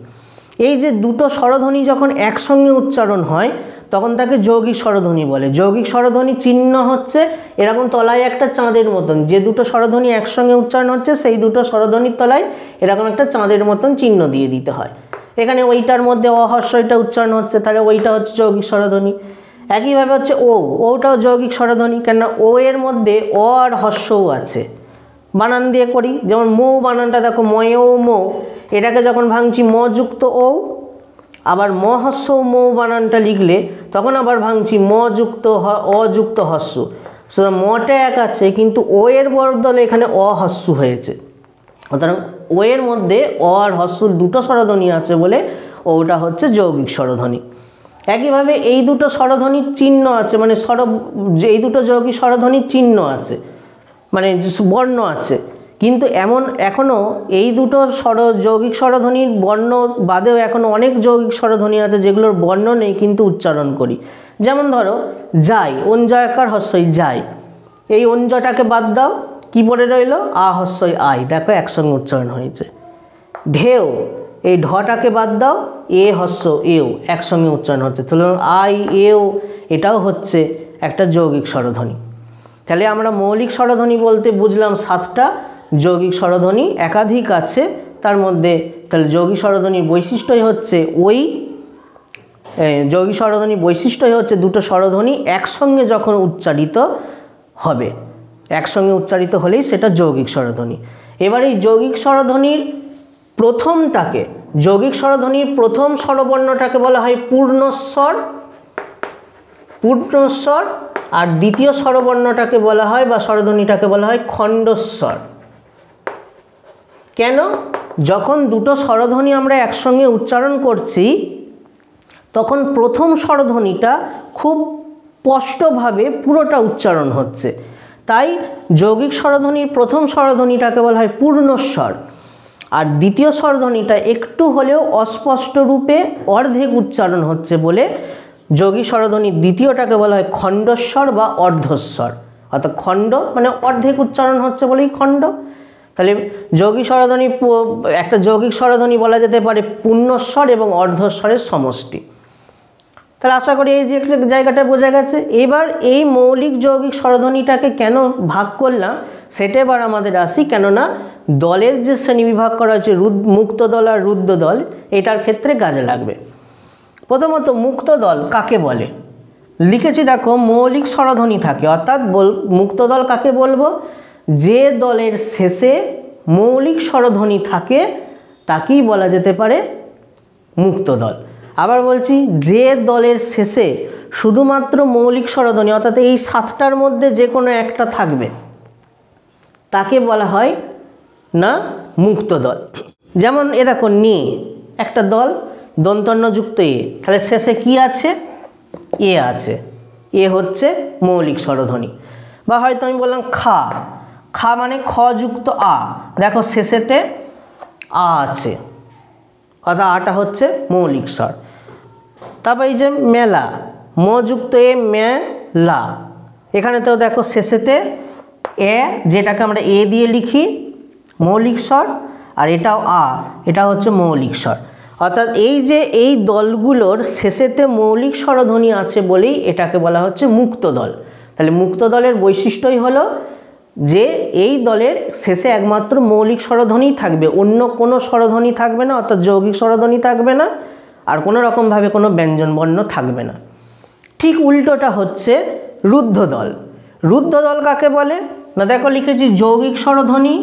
এই যে দুটো স্বরধ্বনি যখন একসঙ্গে উচ্চারণ হয় তখন তাকে যৌগিক স্বরধ্বনি বলে। যৌগিক স্বরধ্বনি চিহ্ন হচ্ছে এরকম তলায় একটা চাঁদের মতন, যে দুটো স্বরধ্বনি একসঙ্গে উচ্চারণ হচ্ছে সেই দুটো স্বরধ্বনির তলায় এরকম একটা চাঁদের মতন চিহ্ন দিয়ে দিতে হয়। এখানে ওইটার মধ্যে অহস্যটা উচ্চারণ হচ্ছে, তাহলে ওইটা হচ্ছে যৌগিক স্বরধ্বনি। একইভাবে হচ্ছে ওটাও যৌগিক স্বরধ্বনি, কেননা ও এর মধ্যে অ আর হস্যও আছে। বানান দিয়ে করি, যেমন মৌ বানানটা দেখো ময়েও মৌ, এটাকে যখন ভাঙছি ম যুক্ত ও, আবার ম হস্য মৌ বানানটা লিখলে তখন আবার ভাঙছি ম যুক্ত অযুক্ত হস্য। সুতরাং মটা এক আছে কিন্তু ও এর বদলে এখানে অহস্য হয়েছে, সুতরাং ও এর মধ্যে অ আর হস্যর দুটো স্বরধ্বনি আছে বলে ওটা হচ্ছে যৌগিক স্বরধ্বনি। একইভাবে এই দুটো স্বরধ্বনির চিহ্ন আছে, মানে এই দুটো যৌগিক স্বরধ্বনির চিহ্ন আছে, মানে বর্ণ আছে, কিন্তু এখনও এই দুটো যৌগিক স্বরধ্বনির বর্ণ বাদেও এখনও অনেক যৌগিক স্বরধ্বনি আছে যেগুলোর বর্ণ নেই কিন্তু উচ্চারণ করি। যেমন ধরো যাই, অঞ্জয়াকার হস্যই যাই, এই অঞ্জটাকে বাদ দাও, কি পড়ে রইল আ হস্যই আই, দেখো একসঙ্গে উচ্চারণ হয়েছে। ঢেউ, এই ঢটাকে বাদ দাও, এ হস্য এও, একসঙ্গে উচ্চারণ হচ্ছে, তাহলে আই এও এটাও হচ্ছে একটা যৌগিক স্বরধ্বনি। তাহলে আমরা মৌলিক স্বরধ্বনি বলতে বুঝলাম 7টা, যৌগিক স্বরধ্বনি একাধিক আছে, তার মধ্যে তাহলে যৌগিক স্বরধ্বনির বৈশিষ্ট্যই হচ্ছে যৌগিক স্বরধ্বনির বৈশিষ্ট্যই হচ্ছে দুটো স্বরধ্বনি একসঙ্গে যখন উচ্চারিত হবে, একসঙ্গে উচ্চারিত হলেই সেটা যৌগিক স্বরধ্বনি। এবার এই যৌগিক স্বরধ্বনির প্রথম স্বরবর্ণটাকে বলা হয় পূর্ণস্বর, আর দ্বিতীয় স্বরবর্ণটাকে বলা হয় বা স্বরধ্বনিটাকে বলা হয় খণ্ডস্বর। কেন? যখন দুটো স্বরধ্বনি আমরা একসঙ্গে উচ্চারণ করছি তখন প্রথম স্বরধ্বনিটা খুব স্পষ্টভাবে পুরোটা উচ্চারণ হচ্ছে, তাই যৌগিক স্বরধ্বনির প্রথম স্বরধ্বনিটাকে বলা হয় পূর্ণস্বর, আর দ্বিতীয় স্বরধ্বনিটা একটু হলেও অস্পষ্ট রূপে অর্ধেক উচ্চারণ হচ্ছে বলে যৌগিক স্বরধ্বনির দ্বিতীয়টাকে বলা হয় খণ্ডস্বর বা অর্ধস্বর। অর্থাৎ খণ্ড মানে অর্ধেক উচ্চারণ হচ্ছে বলেই খণ্ড। তাহলে যৌগিক স্বরধ্বনি, একটা যৌগিক স্বরধ্বনি বলা যেতে পারে পূর্ণস্বর এবং অর্ধস্বরের সমষ্টি। তাহলে আশা করি এই যে জায়গাটা বোঝা গেছে। এবার এই মৌলিক যৌগিক স্বরধ্বনিটাকে কেন ভাগ করলাম সেটা এবার আমাদের আসি, কেননা দলের যে শ্রেণীবিভাগ করা হয়েছে মুক্ত দল আর রুদ্ধ দল, এটার ক্ষেত্রে কাজে লাগবে। প্রথমত মুক্ত দল কাকে বলে লিখেছি দেখো, মৌলিক স্বরধ্বনি থাকে, অর্থাৎ মুক্ত দল কাকে বলবো, যে দলের শেষে মৌলিক স্বরধ্বনি থাকে তাকেই বলা যেতে পারে মুক্ত দল। আবার বলছি, যে দলের শেষে শুধুমাত্র মৌলিক স্বরধ্বনি অর্থাৎ এই 7টার মধ্যে যে কোনো একটা থাকবে তাকে বলা হয় না মুক্ত দল। যেমন এ দেখো নি একটা দল, দন্তন্যযুক্ত এ, তাহলে শেষে কি আছে, এ আছে, এ হচ্ছে মৌলিক স্বরধ্বনি। বা হয়তো আমি বললাম খা, খা মানে খ যুক্ত আ, দেখো শেষেতে আ আছে, অর্থাৎ আটা হচ্ছে মৌলিক স্বর। তারপর এই যে মেলা, ম যুক্ত এ মেলা, এখানেতেও দেখো শেষেতে এ, যেটাকে আমরা এ দিয়ে লিখি মৌলিক স্বর, আর এটাও আ, এটা হচ্ছে মৌলিক স্বর। অর্থাৎ এই যে এই দলগুলোর শেষেতে মৌলিক স্বরধ্বনি আছে বলেই এটাকে বলা হচ্ছে মুক্ত দল। তাহলে মুক্ত দলের বৈশিষ্ট্যই হলো যে এই দলের শেষে একমাত্র মৌলিক স্বরধ্বনি থাকবে, অন্য কোনো স্বরধ্বনি থাকবে না, অর্থাৎ যৌগিক স্বরধ্বনি থাকবে না, আর কোনো রকমভাবে কোনো ব্যঞ্জনবর্ণ থাকবে না। ঠিক উল্টোটা হচ্ছে রুদ্ধ দল। রুদ্ধ দল কাকে বলে না, দেখো লিখেছি যৌগিক স্বরধ্বনি,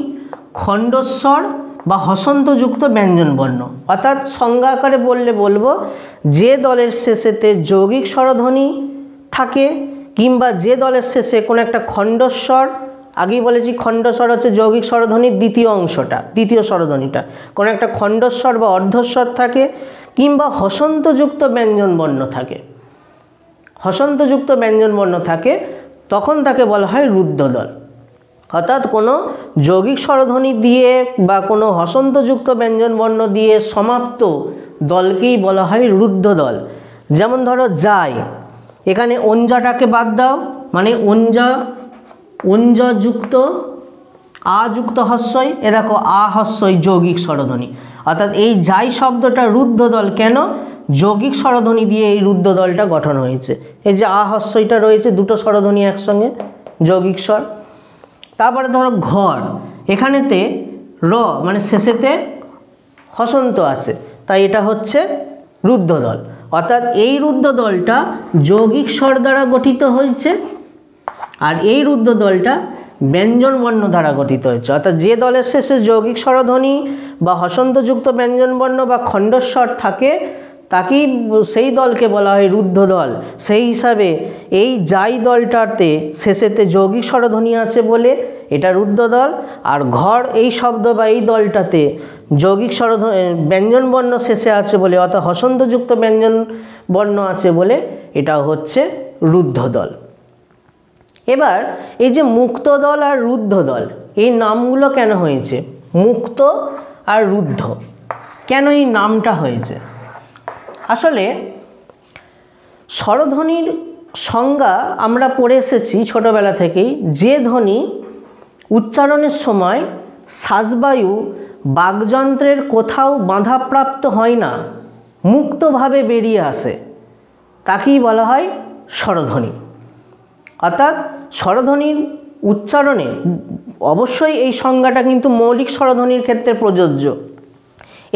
খণ্ডস্বর বা হসন্তযুক্ত ব্যঞ্জনবর্ণ। অর্থাৎ সংজ্ঞা আকারে বললে বলবো, যে দলের শেষেতে যৌগিক স্বরধ্বনি থাকে কিংবা যে দলের শেষে কোনো একটা খণ্ডস্বর, আগেই বলেছি খণ্ডস্বর হচ্ছে যৌগিক স্বরধ্বনির দ্বিতীয় অংশটা, দ্বিতীয় স্বরধ্বনিটা, কোনো একটা খণ্ডস্বর বা অর্ধস্বর থাকে কিংবা হসন্তযুক্ত ব্যঞ্জনবর্ণ থাকে, হসন্তযুক্ত ব্যঞ্জনবর্ণ থাকে, তখন তাকে বলা হয় রুদ্ধ দল। অর্থাৎ কোনো যৌগিক স্বরধ্বনি দিয়ে বা কোনো হসন্তযুক্ত ব্যঞ্জনবর্ণ দিয়ে সমাপ্ত দলকেই বলা হয় রুদ্ধ দল। যেমন ধরো যায়, এখানে অঞ্জাটাকে বাদ দাও, মানে অঞ্জযুক্ত আ যুক্ত হস্যই, এ দেখো আ হস্যই যৌগিক স্বরধ্বনি। অর্থাৎ এই যাই শব্দটা রুদ্ধ দল কেন, যৌগিক স্বরধ্বনি দিয়ে এই রুদ্ধ দলটা গঠন হয়েছে। এই যে আ হস্যইটা রয়েছে, দুটো স্বরধ্বনি একসঙ্গে, যৌগিক স্বর। তারপরে ধরো ঘর, এখানেতে র মানে শেষেতে হসন্ত আছে, তাই এটা হচ্ছে রুদ্ধ দল। অর্থাৎ এই রুদ্ধ দলটা যৌগিক স্বর দ্বারা গঠিত হয়েছে, আর এই রুদ্ধ দলটা ব্যঞ্জনবর্ণ দ্বারা গঠিত হয়েছে। অর্থাৎ যে দলের শেষে যৌগিক স্বরধ্বনি বা হসন্তযুক্ত ব্যঞ্জনবর্ণ বা খণ্ডস্বর থাকে তাকেই, সেই দলকে বলা হয় রুদ্ধ দল। সেই হিসাবে এই যাই দলটাতে শেষেতে যৌগিক স্বরধ্বনি আছে বলে এটা রুদ্ধ দল, আর ঘর এই শব্দ বা এই দলটাতে যৌগিক ব্যঞ্জনবর্ণ শেষে আছে বলে, অর্থাৎ হসন্তযুক্ত ব্যঞ্জনবর্ণ আছে বলে এটা হচ্ছে রুদ্ধ দল। এবার এই যে মুক্ত দল আর রুদ্ধ দল, এই নামগুলো কেন হয়েছে, মুক্ত আর রুদ্ধ, কেন এই নামটা হয়েছে? আসলে স্বরধ্বনির সংজ্ঞা আমরা পড়ে এসেছি ছোটোবেলা থেকেই, যে ধ্বনি উচ্চারণের সময় শ্বাসবায়ু বাকযন্ত্রের কোথাও বাধাপ্রাপ্ত হয় না, মুক্তভাবে বেরিয়ে আসে, তাকেই বলা হয় স্বরধ্বনি। অর্থাৎ স্বরধ্বনির উচ্চারণে অবশ্যই এই সংজ্ঞাটা কিন্তু মৌলিক স্বরধ্বনির ক্ষেত্রে প্রযোজ্য,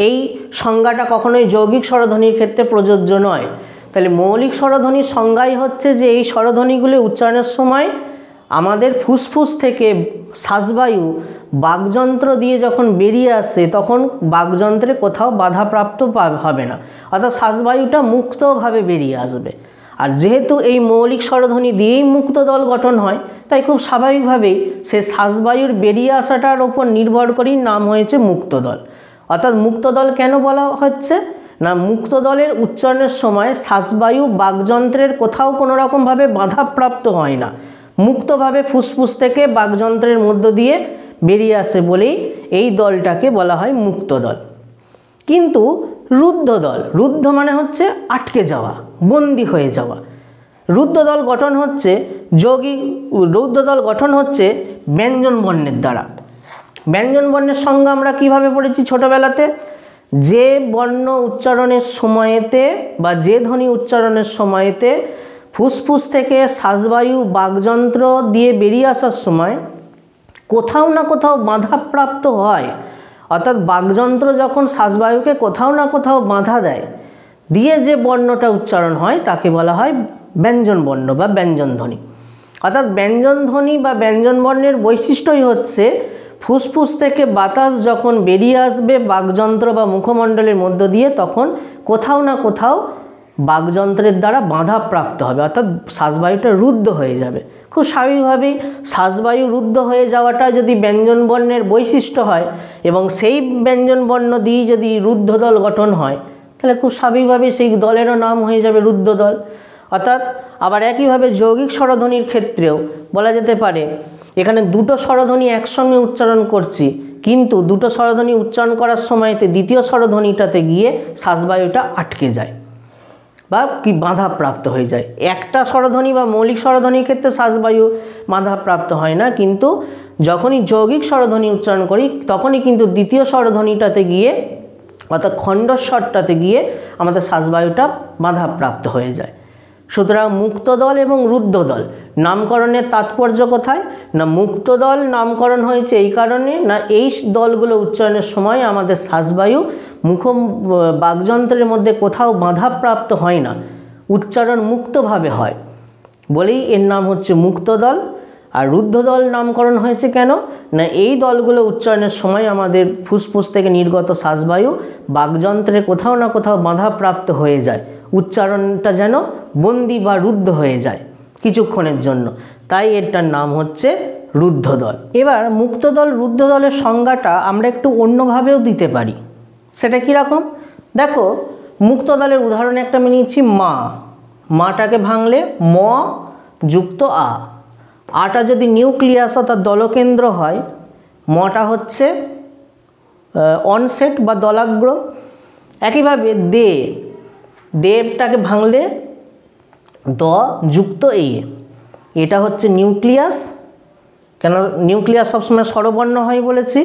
এই সংজ্ঞাটা কখনোই যৌগিক স্বরধ্বনির ক্ষেত্রে প্রযোজ্য নয়। তাহলে মৌলিক স্বরধ্বনির সংজ্ঞাই হচ্ছে যে এই স্বরধ্বনিগুলি উচ্চারণের সময় আমাদের ফুসফুস থেকে শ্বাসবায়ু বাকযন্ত্র দিয়ে যখন বেরিয়ে আসছে তখন বাকযন্ত্রে কোথাও বাধাপ্রাপ্ত হবে না, অর্থাৎ শ্বাসবায়ুটা মুক্তভাবে বেরিয়ে আসবে। আর যেহেতু এই মৌলিক স্বরধ্বনি দিয়েই মুক্ত দল গঠন হয়, তাই খুব স্বাভাবিকভাবেই সে শ্বাসবায়ুর বেরিয়ে আসাটার ওপর নির্ভর করেই নাম হয়েছে মুক্ত দল। অর্থাৎ মুক্ত দল কেন বলা হচ্ছে না, মুক্ত দলের উচ্চারণের সময় শ্বাসবায়ু বাকযন্ত্রের কোথাও কোনো রকমভাবে বাধাপ্রাপ্ত হয় না, মুক্তভাবে ফুসফুস থেকে বাকযন্ত্রের মধ্য দিয়ে বেরিয়ে আসে বলেই এই দলটাকে বলা হয় মুক্ত দল। কিন্তু রুদ্ধ দল, রুদ্ধ মানে হচ্ছে আটকে যাওয়া, বন্দী হয়ে যাওয়া। রুদ্ধ দল গঠন হচ্ছে রুদ্ধ দল গঠন হচ্ছে ব্যঞ্জনবর্ণের দ্বারা। ব্যঞ্জনবর্ণের সংজ্ঞা আমরা কিভাবে পড়েছি ছোটোবেলাতে, যে বর্ণ উচ্চারণের সময়েতে বা যে ধ্বনি উচ্চারণের সময়েতে ফুসফুস থেকে শ্বাসবায়ু বাকযন্ত্র দিয়ে বেরিয়ে আসার সময় কোথাও না কোথাও বাধাপ্রাপ্ত হয়, অর্থাৎ বাকযন্ত্র যখন শ্বাসবায়ুকে কোথাও না কোথাও বাধা দেয়, দিয়ে যে বর্ণটা উচ্চারণ হয় তাকে বলা হয় ব্যঞ্জন বর্ণ বা ব্যঞ্জন ধ্বনি। অর্থাৎ ব্যঞ্জন ধ্বনি বা ব্যঞ্জন বর্ণের বৈশিষ্ট্যই হচ্ছে ফুসফুস থেকে বাতাস যখন বেরিয়ে আসবে বাকযন্ত্র বা মুখমণ্ডলের মধ্য দিয়ে, তখন কোথাও না কোথাও বাকযন্ত্রের দ্বারা বাধাপ্রাপ্ত হবে, অর্থাৎ শ্বাসবায়ুটা রুদ্ধ হয়ে যাবে। খুব স্বাভাবিকভাবেই শ্বাসবায়ু রুদ্ধ হয়ে যাওয়াটা যদি ব্যঞ্জন বর্ণের বৈশিষ্ট্য হয় এবং সেই ব্যঞ্জন বর্ণ দিয়ে যদি রুদ্ধদল গঠন হয়, তাহলে খুব স্বাভাবিকভাবেই সেই দলেরও নাম হয়ে যাবে রুদ্ধদল। অর্থাৎ আবার একইভাবে যৌগিক স্বরধ্বনির ক্ষেত্রেও বলা যেতে পারে এখানে দুটো স্বরধ্বনি একসঙ্গে উচ্চারণ করছি, কিন্তু দুটো স্বরধ্বনি উচ্চারণ করার সময়তে দ্বিতীয় স্বরধ্বনিটাতে গিয়ে শ্বাসবায়ুটা আটকে যায় বা কি বাধাপ্রাপ্ত হয়ে যায়। একটা স্বরধ্বনি বা মৌলিক স্বরধ্বনির ক্ষেত্রে শ্বাসবায়ু বাধাপ্রাপ্ত হয় না, কিন্তু যখনই যৌগিক স্বরধ্বনি উচ্চারণ করি তখনই কিন্তু দ্বিতীয় স্বরধ্বনিটাতে গিয়ে অর্থাৎ খণ্ডস্বরটাতে গিয়ে আমাদের শ্বাসবায়ুটা বাধাপ্রাপ্ত হয়ে যায়। সুতরাং মুক্তদল এবং রুদ্ধদল নামকরণের তাৎপর্য কোথায়? না মুক্তদল নামকরণ হয়েছে এই কারণে না এই দলগুলো উচ্চারণের সময় আমাদের শ্বাসবায়ু বাকযন্ত্রের মধ্যে কোথাও বাধাপ্রাপ্ত হয় না, উচ্চারণ মুক্তভাবে হয় বলেই এর নাম হচ্ছে মুক্তদল। আর রুদ্ধদল নামকরণ হয়েছে কেন? না এই দলগুলো উচ্চারণের সময় আমাদের ফুসফুস থেকে নির্গত শ্বাসবায়ু বাকযন্ত্রে কোথাও না কোথাও বাধাপ্রাপ্ত হয়ে যায়, উচ্চারণটা যেন বন্দি বা রুদ্ধ হয়ে যায় কিছুক্ষণের জন্য, তাই এটার নাম হচ্ছে রুদ্ধদল। এবার মুক্তদল রুদ্ধদলের সংজ্ঞাটা আমরা একটু অন্যভাবেও দিতে পারি। সেটা কীরকম? দেখো, মুক্তদলের উদাহরণে একটা আমি নিয়েছি মা। মাটাকে ভাঙলে ম যুক্ত আ, আটা যদি নিউক্লিয়াস অর্থাৎ দলকেন্দ্র হয়, মটা হচ্ছে অনসেট বা দলাগ্র। একইভাবে দে, দেবটাকে ভাঙলে দ যুক্ত এ, এটা হচ্ছে নিউক্লিয়াস, কেন নিউক্লিয়াস সবসময় স্বরবর্ণ হয় বলেছি,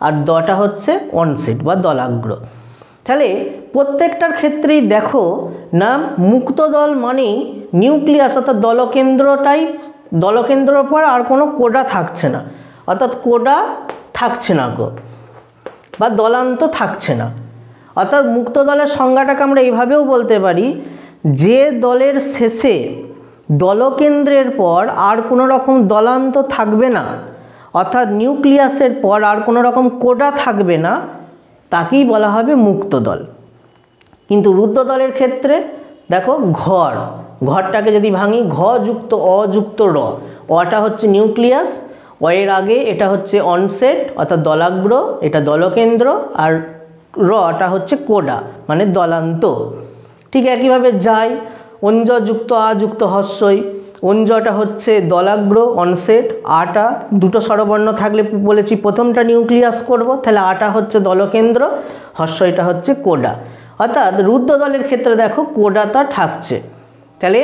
আর দটা হচ্ছে অনসেট বা দলাগ্র। তাহলে প্রত্যেকটার ক্ষেত্রেই দেখো না মুক্তদল মানেই নিউক্লিয়াস অর্থাৎ দলকেন্দ্রটাই, দলকেন্দ্রের পর আর কোনো কোডা থাকছে না, অর্থাৎ কোডা থাকছে না গো বা দলান্ত থাকছে না। অর্থাৎ মুক্তদলের সংজ্ঞাটাকে আমরা এইভাবেও বলতে পারি, যে দলের শেষে দলকেন্দ্রের পর আর কোনো রকম দলান্ত থাকবে না, অর্থাৎ নিউক্লিয়াসের পর আর কোনো রকম কোডা থাকবে না, তাকেই বলা হবে মুক্তদল। কিন্তু রুদ্ধদলের ক্ষেত্রে দেখো ঘর, ঘরটাকে যদি ভাঙি ঘ যুক্ত অ যুক্ত র, অটা হচ্ছে নিউক্লিয়াস, অ এর আগে এটা হচ্ছে অনসেট অর্থাৎ দলাগ্র, এটা দলকেন্দ্র, আর রটা হচ্ছে কোডা মানে দলান্ত। ঠিক একইভাবে যাই, অঞ্জ যুক্ত আ যুক্ত হস্যই, অঞ্জটা হচ্ছে দলাগ্র অনসেট, আটা দুটো স্বরবর্ণ থাকলে বলেছি প্রথমটা নিউক্লিয়াস করব, তাহলে আটা হচ্ছে দলকেন্দ্র, হস্যইটা হচ্ছে কোডা। অর্থাৎ রুদ্ধদলের ক্ষেত্রে দেখো কোডাটা থাকছে। তাহলে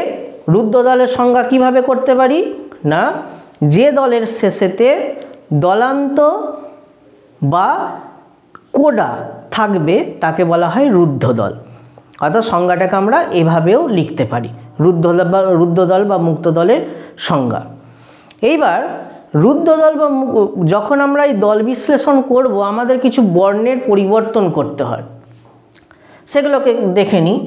রুদ্ধদলের সংজ্ঞা কিভাবে করতে পারি? না যে দলের শেষেতে দলান্ত বা কোডা থাকবে তাকে বলা হয় রুদ্ধদল। অর্থাৎ সংজ্ঞাটাকে আমরা এভাবেও লিখতে পারি, রুদ্ধদল বা মুক্তদলের সংজ্ঞা। এইবার রুদ্ধদল বা যখন আমরা এই দল বিশ্লেষণ করব আমাদের কিছু বর্ণের পরিবর্তন করতে হয়, সেগুলোকে দেখে নিই।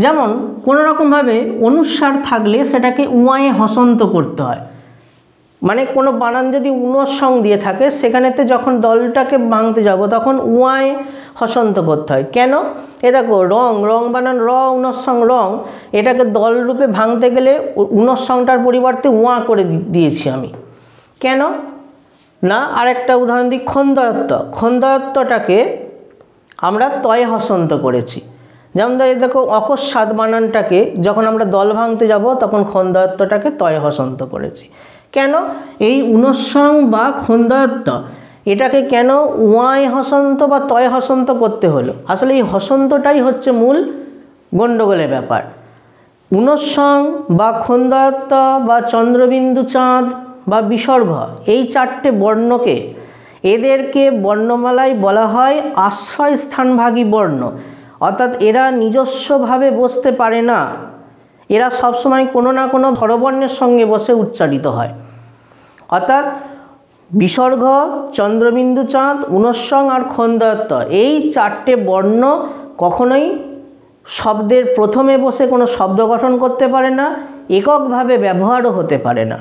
যেমন কোনো রকমভাবে অনুস্বার থাকলে সেটাকে উয়ায়ে হসন্ত করতে হয়, মানে কোনো বানান যদি উনসং দিয়ে থাকে সেখানেতে যখন দলটাকে ভাঙতে যাব তখন উয়ায়ে হসন্ত করতে হয়। কেন? এ দেখো রং, রং বানান র উনসং রং, এটাকে দল রূপে ভাঙতে গেলে উনসংটার পরিবর্তে উয়া করে দিয়েছি আমি। কেন না? আরেকটা উদাহরণ দিই, খন্দয়ত্ত, খন্দয়ত্তটাকে আমরা তয় হসন্ত করেছি। যেমন দেখো অকস্মাৎ বানানটাকে যখন আমরা দল ভাঙতে যাব তখন খন্দয়ত্তটাকে তয় হসন্ত করেছি। কেন? এই উনসং বা খন্দয়ত্ত এটাকে কেন উয়ায় হসন্ত বা তয় হসন্ত করতে হলো? আসলে এই হসন্তটাই হচ্ছে মূল গণ্ডগোলের ব্যাপার। উনসং বা খন্দয়ত্ত বা চন্দ্রবিন্দু চাঁদ বা বিসর্গ, এই চারটে বর্ণকে এদেরকে বর্ণমালায় বলা হয় আশ্রয়স্থানভাগী বর্ণ, অর্থাৎ এরা নিজস্বভাবে বসতে পারে না, এরা সবসময় কোনো না কোনো স্বরবর্ণের সঙ্গে বসে উচ্চারিত হয়। অর্থাৎ বিসর্গ, চন্দ্রবিন্দু চাঁদ, ঊনস্বং আর খন্দায়ত্ত, এই চারটে বর্ণ কখনোই শব্দের প্রথমে বসে কোনো শব্দ গঠন করতে পারে না, এককভাবে ব্যবহারও হতে পারে না।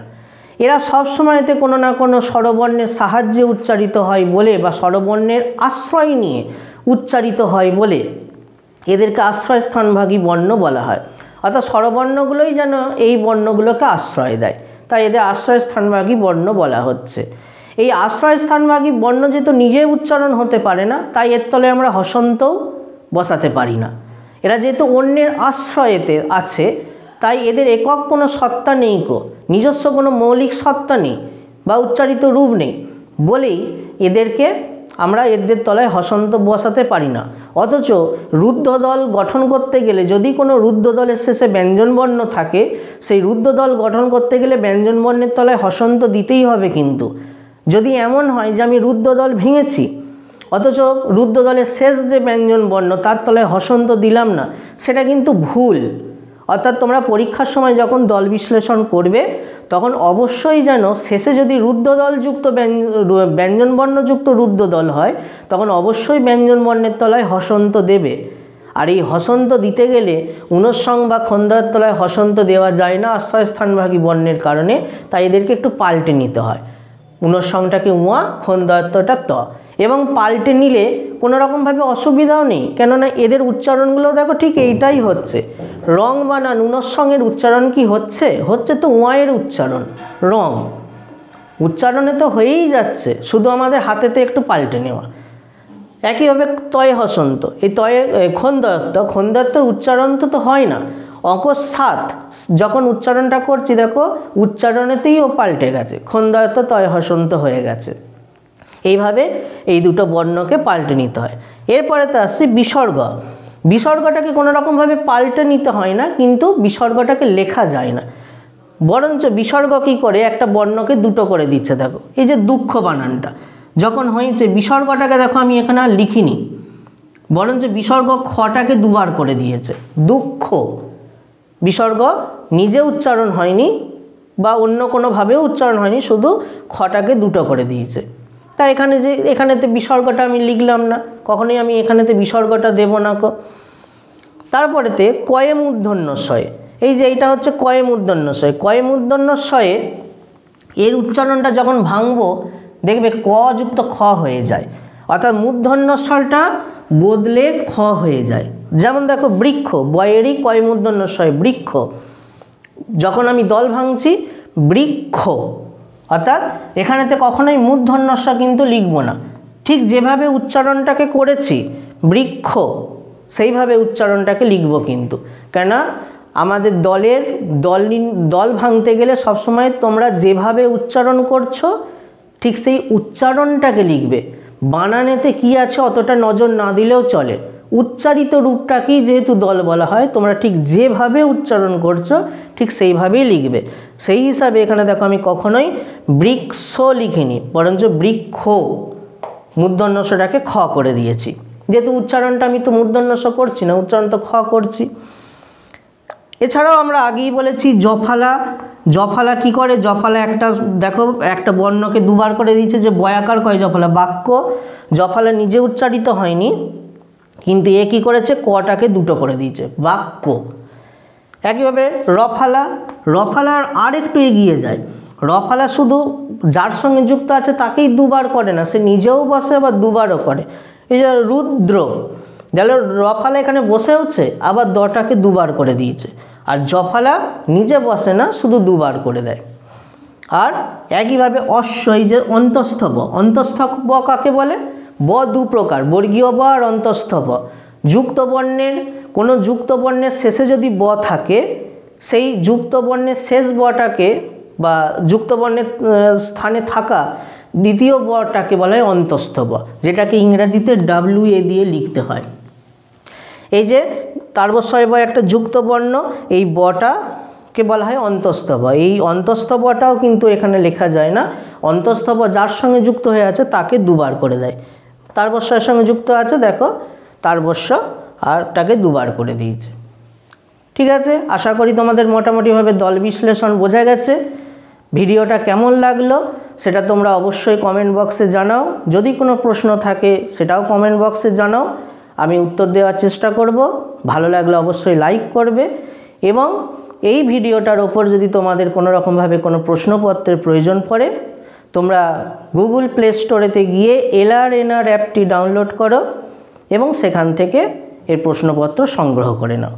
এরা সব সময়তে কোনো না কোনো স্বরবর্ণের সাহায্যে উচ্চারিত হয় বলে বা স্বরবর্ণের আশ্রয় নিয়ে উচ্চারিত হয় বলে এদেরকে আশ্রয়স্থানভাগী বর্ণ বলা হয়। অর্থাৎ স্বরবর্ণগুলোই যেন এই বর্ণগুলোকে আশ্রয় দেয়, তাই এদের আশ্রয়স্থানভাগী বর্ণ বলা হচ্ছে। এই আশ্রয়স্থানভাগী বর্ণ যেহেতু নিজে উচ্চারণ হতে পারে না, তাই এর তলে আমরা হসন্তও বসাতে পারি না। এরা যেহেতু অন্যের আশ্রয়েতে আছে, তাই এদের একক কোনো সত্তা নেই, নিজস্ব কোনো মৌলিক সত্তা নেই বা উচ্চারিত রূপ নেই বলেই এদেরকে আমরা এদের তলায় হসন্ত বসাতে পারি না। অথচ রুদ্ধদল গঠন করতে গেলে যদি কোনো রুদ্ধদলের শেষে ব্যঞ্জনবর্ণ থাকে, সেই রুদ্ধদল গঠন করতে গেলে ব্যঞ্জনবর্ণের তলায় হসন্ত দিতেই হবে। কিন্তু যদি এমন হয় যে আমি রুদ্ধদল ভেঙেছি অথচ রুদ্ধদলের শেষ যে ব্যঞ্জনবর্ণ তার তলায় হসন্ত দিলাম না, সেটা কিন্তু ভুল। অর্থাৎ তোমরা পরীক্ষার সময় যখন দল বিশ্লেষণ করবে তখন অবশ্যই যেন শেষে যদি রুদ্ধদলযুক্ত ব্যঞ্জনবর্ণযুক্ত রুদ্ধদল হয় তখন অবশ্যই ব্যঞ্জনবর্ণের তলায় হসন্ত দেবে। আর এই হসন্ত দিতে গেলে ঊনস্বং বা খন্দায়ের তলায় হসন্ত দেওয়া যায় না আশ্রয়স্থানভাগী বর্ণের কারণে, তাই এদেরকে একটু পাল্টে নিতে হয়। ঊনস্বংটাকে উয়া, খন্দায়েরটা ত, এবং পাল্টে নিলে কোনো রকমভাবে অসুবিধাও নেই, কেননা এদের উচ্চারণগুলো দেখো ঠিক এইটাই হচ্ছে। রং বানান ঊনস্বংয়ের উচ্চারণ কি হচ্ছে? হচ্ছে তো উয়ায়ের উচ্চারণ, রং উচ্চারণে তো হয়েই যাচ্ছে, শুধু আমাদের হাতেতে একটু পাল্টে নেওয়া। একইভাবে তয়ে হসন্ত, এই তয়ে খন্দায়ত্ত উচ্চারণ তো হয় না, অকস্মাৎ যখন উচ্চারণটা করছি দেখো উচ্চারণেতেই ও পাল্টে গেছে, খন্দায়ত্ত তয়ে হসন্ত হয়ে গেছে। এইভাবে এই দুটো বর্ণকে পাল্টে নিতে হয়। এরপরে তো আসছে বিসর্গ। বিসর্গটাকে কোনো রকমভাবে পাল্টে নিতে হয় না, কিন্তু বিসর্গটাকে লেখা যায় না, বরঞ্চ বিসর্গ কী করে একটা বর্ণকে দুটো করে দিচ্ছে। দেখো এই যে দুঃখ বানানটা যখন হয়েছে, বিসর্গটাকে দেখো আমি এখানে আর লিখিনি, বরঞ্চ বিসর্গ খটাকে দুবার করে দিয়েছে। দুঃখ বিসর্গ নিজে উচ্চারণ হয়নি বা অন্য কোনোভাবেও উচ্চারণ হয়নি, শুধু খটাকে দুটো করে দিয়েছে। তাই এখানেতে বিসর্গটা আমি লিখলাম না, কখনোই আমি এখানেতে বিসর্গটা দেব না। তারপরেতে কয়ে মূর্ধন্যস্বয়ে, এই যে এইটা হচ্ছে কয়ে মূর্ধন্যস্বয়ে। কয়ে মূর্ধন্যস্বয়ে এর উচ্চারণটা যখন ভাঙবো দেখবে ক যুক্ত খ হয়ে যায়, অর্থাৎ মূর্ধন্যস্বরটা বদলে খ হয়ে যায়। যেমন দেখো বৃক্ষ, বয়েরই কয়ে মূর্ধন্যস্বয়ে বৃক্ষ, যখন আমি দল ভাঙছি বৃক্ষ, অর্থাৎ এখানেতে কখনোই মূর্ধন্যস্ব কিন্তু লিখব না, ঠিক যেভাবে উচ্চারণটাকে করেছি বৃক্ষ সেইভাবে উচ্চারণটাকে লিখব কিন্তু। কেননা আমাদের দল ভাঙতে গেলে সবসময় তোমরা যেভাবে উচ্চারণ করছো ঠিক সেই উচ্চারণটাকে লিখবে। বানানেতে কি আছে অতটা নজর না দিলেও চলে, উচ্চারিত রূপটাকেই যেহেতু দল বলা হয়, তোমরা ঠিক যেভাবে উচ্চারণ করছো ঠিক সেইভাবেই লিখবে। সেই হিসাবে এখানে দেখো আমি কখনোই বৃক্ষ লিখিনি, বরঞ্চ বৃক্ষ মূর্ধন্যস্বটাকে খ করে দিয়েছি, যেহেতু উচ্চারণটা আমি তো মূর্ধন্যস্ব করছি না, উচ্চারণ তো খ করছি। এছাড়াও আমরা আগেই বলেছি জফালা। জফালা কি করে? জফালা একটা দেখো একটা বর্ণকে দুবার করে দিয়েছে, যে বয়াকার কয় জফালা বাক্য। জফালা নিজে উচ্চারিত হয়নি, কিন্তু এ কী করেছে কটাকে দুটো করে দিয়েছে বাক্য। একইভাবে রফালা। রফালার আর একটু এগিয়ে যায়, রফালা শুধু যার সঙ্গে যুক্ত আছে তাকেই দুবার করে না, সে নিজেও বসে আবার দুবারও করে। এই যে রুদ্র, দেখো রফালা এখানে বসে হচ্ছে আবার দটাকে দুবার করে দিয়েছে, আর জফালা নিজে বসে না, শুধু দুবার করে দেয়। আর একইভাবে অশ্ব, এই যে অন্তস্থ ব, অন্তস্থ ব কাকে বলে? ব দু প্রকার, বর্গীয় ব আর অন্তস্থ ব। যুক্ত বর্ণের কোনো যুক্ত বর্ণের শেষে যদি ব থাকে, সেই যুক্ত বর্ণের শেষ বটাকে বা যুক্ত বর্ণের স্থানে থাকা দ্বিতীয় বটাকে বলা হয় অন্তস্থ ব, যেটাকে ইংরেজিতে WA দিয়ে লিখতে হয়। এই যে তারবস্বয় ব একটা যুক্ত বর্ণ, এই বটা কে বলা হয় অন্তস্তব। এই অন্তস্তবটাও কিন্তু এখানে লেখা যায় না, অন্তস্তব যার সঙ্গে যুক্ত হয়ে আছে তাকে দুবার করে দেয়। তারবস্যের সঙ্গে যুক্ত আছে, দেখো তারবস্য আর তাকে দুবার করে দিয়েছে। ঠিক আছে, আশা করি তোমাদের মোটামুটিভাবে দল বিশ্লেষণ বোঝা গেছে। ভিডিওটা কেমন লাগলো সেটা তোমরা অবশ্যই কমেন্ট বক্সে জানাও। যদি কোনো প্রশ্ন থাকে সেটাও কমেন্ট বক্সে জানাও, আমি উত্তর দেওয়ার চেষ্টা করব। ভালো লাগলে অবশ্যই লাইক করবে, এবং এই ভিডিওটার ওপর যদি তোমাদের কোনো রকমভাবে কোনো প্রশ্নপত্রের প্রয়োজন পড়ে, তোমরা গুগল প্লে স্টোরেতে গিয়ে LRNR অ্যাপটি ডাউনলোড করো এবং সেখান থেকে এর প্রশ্নপত্র সংগ্রহ করে নাও।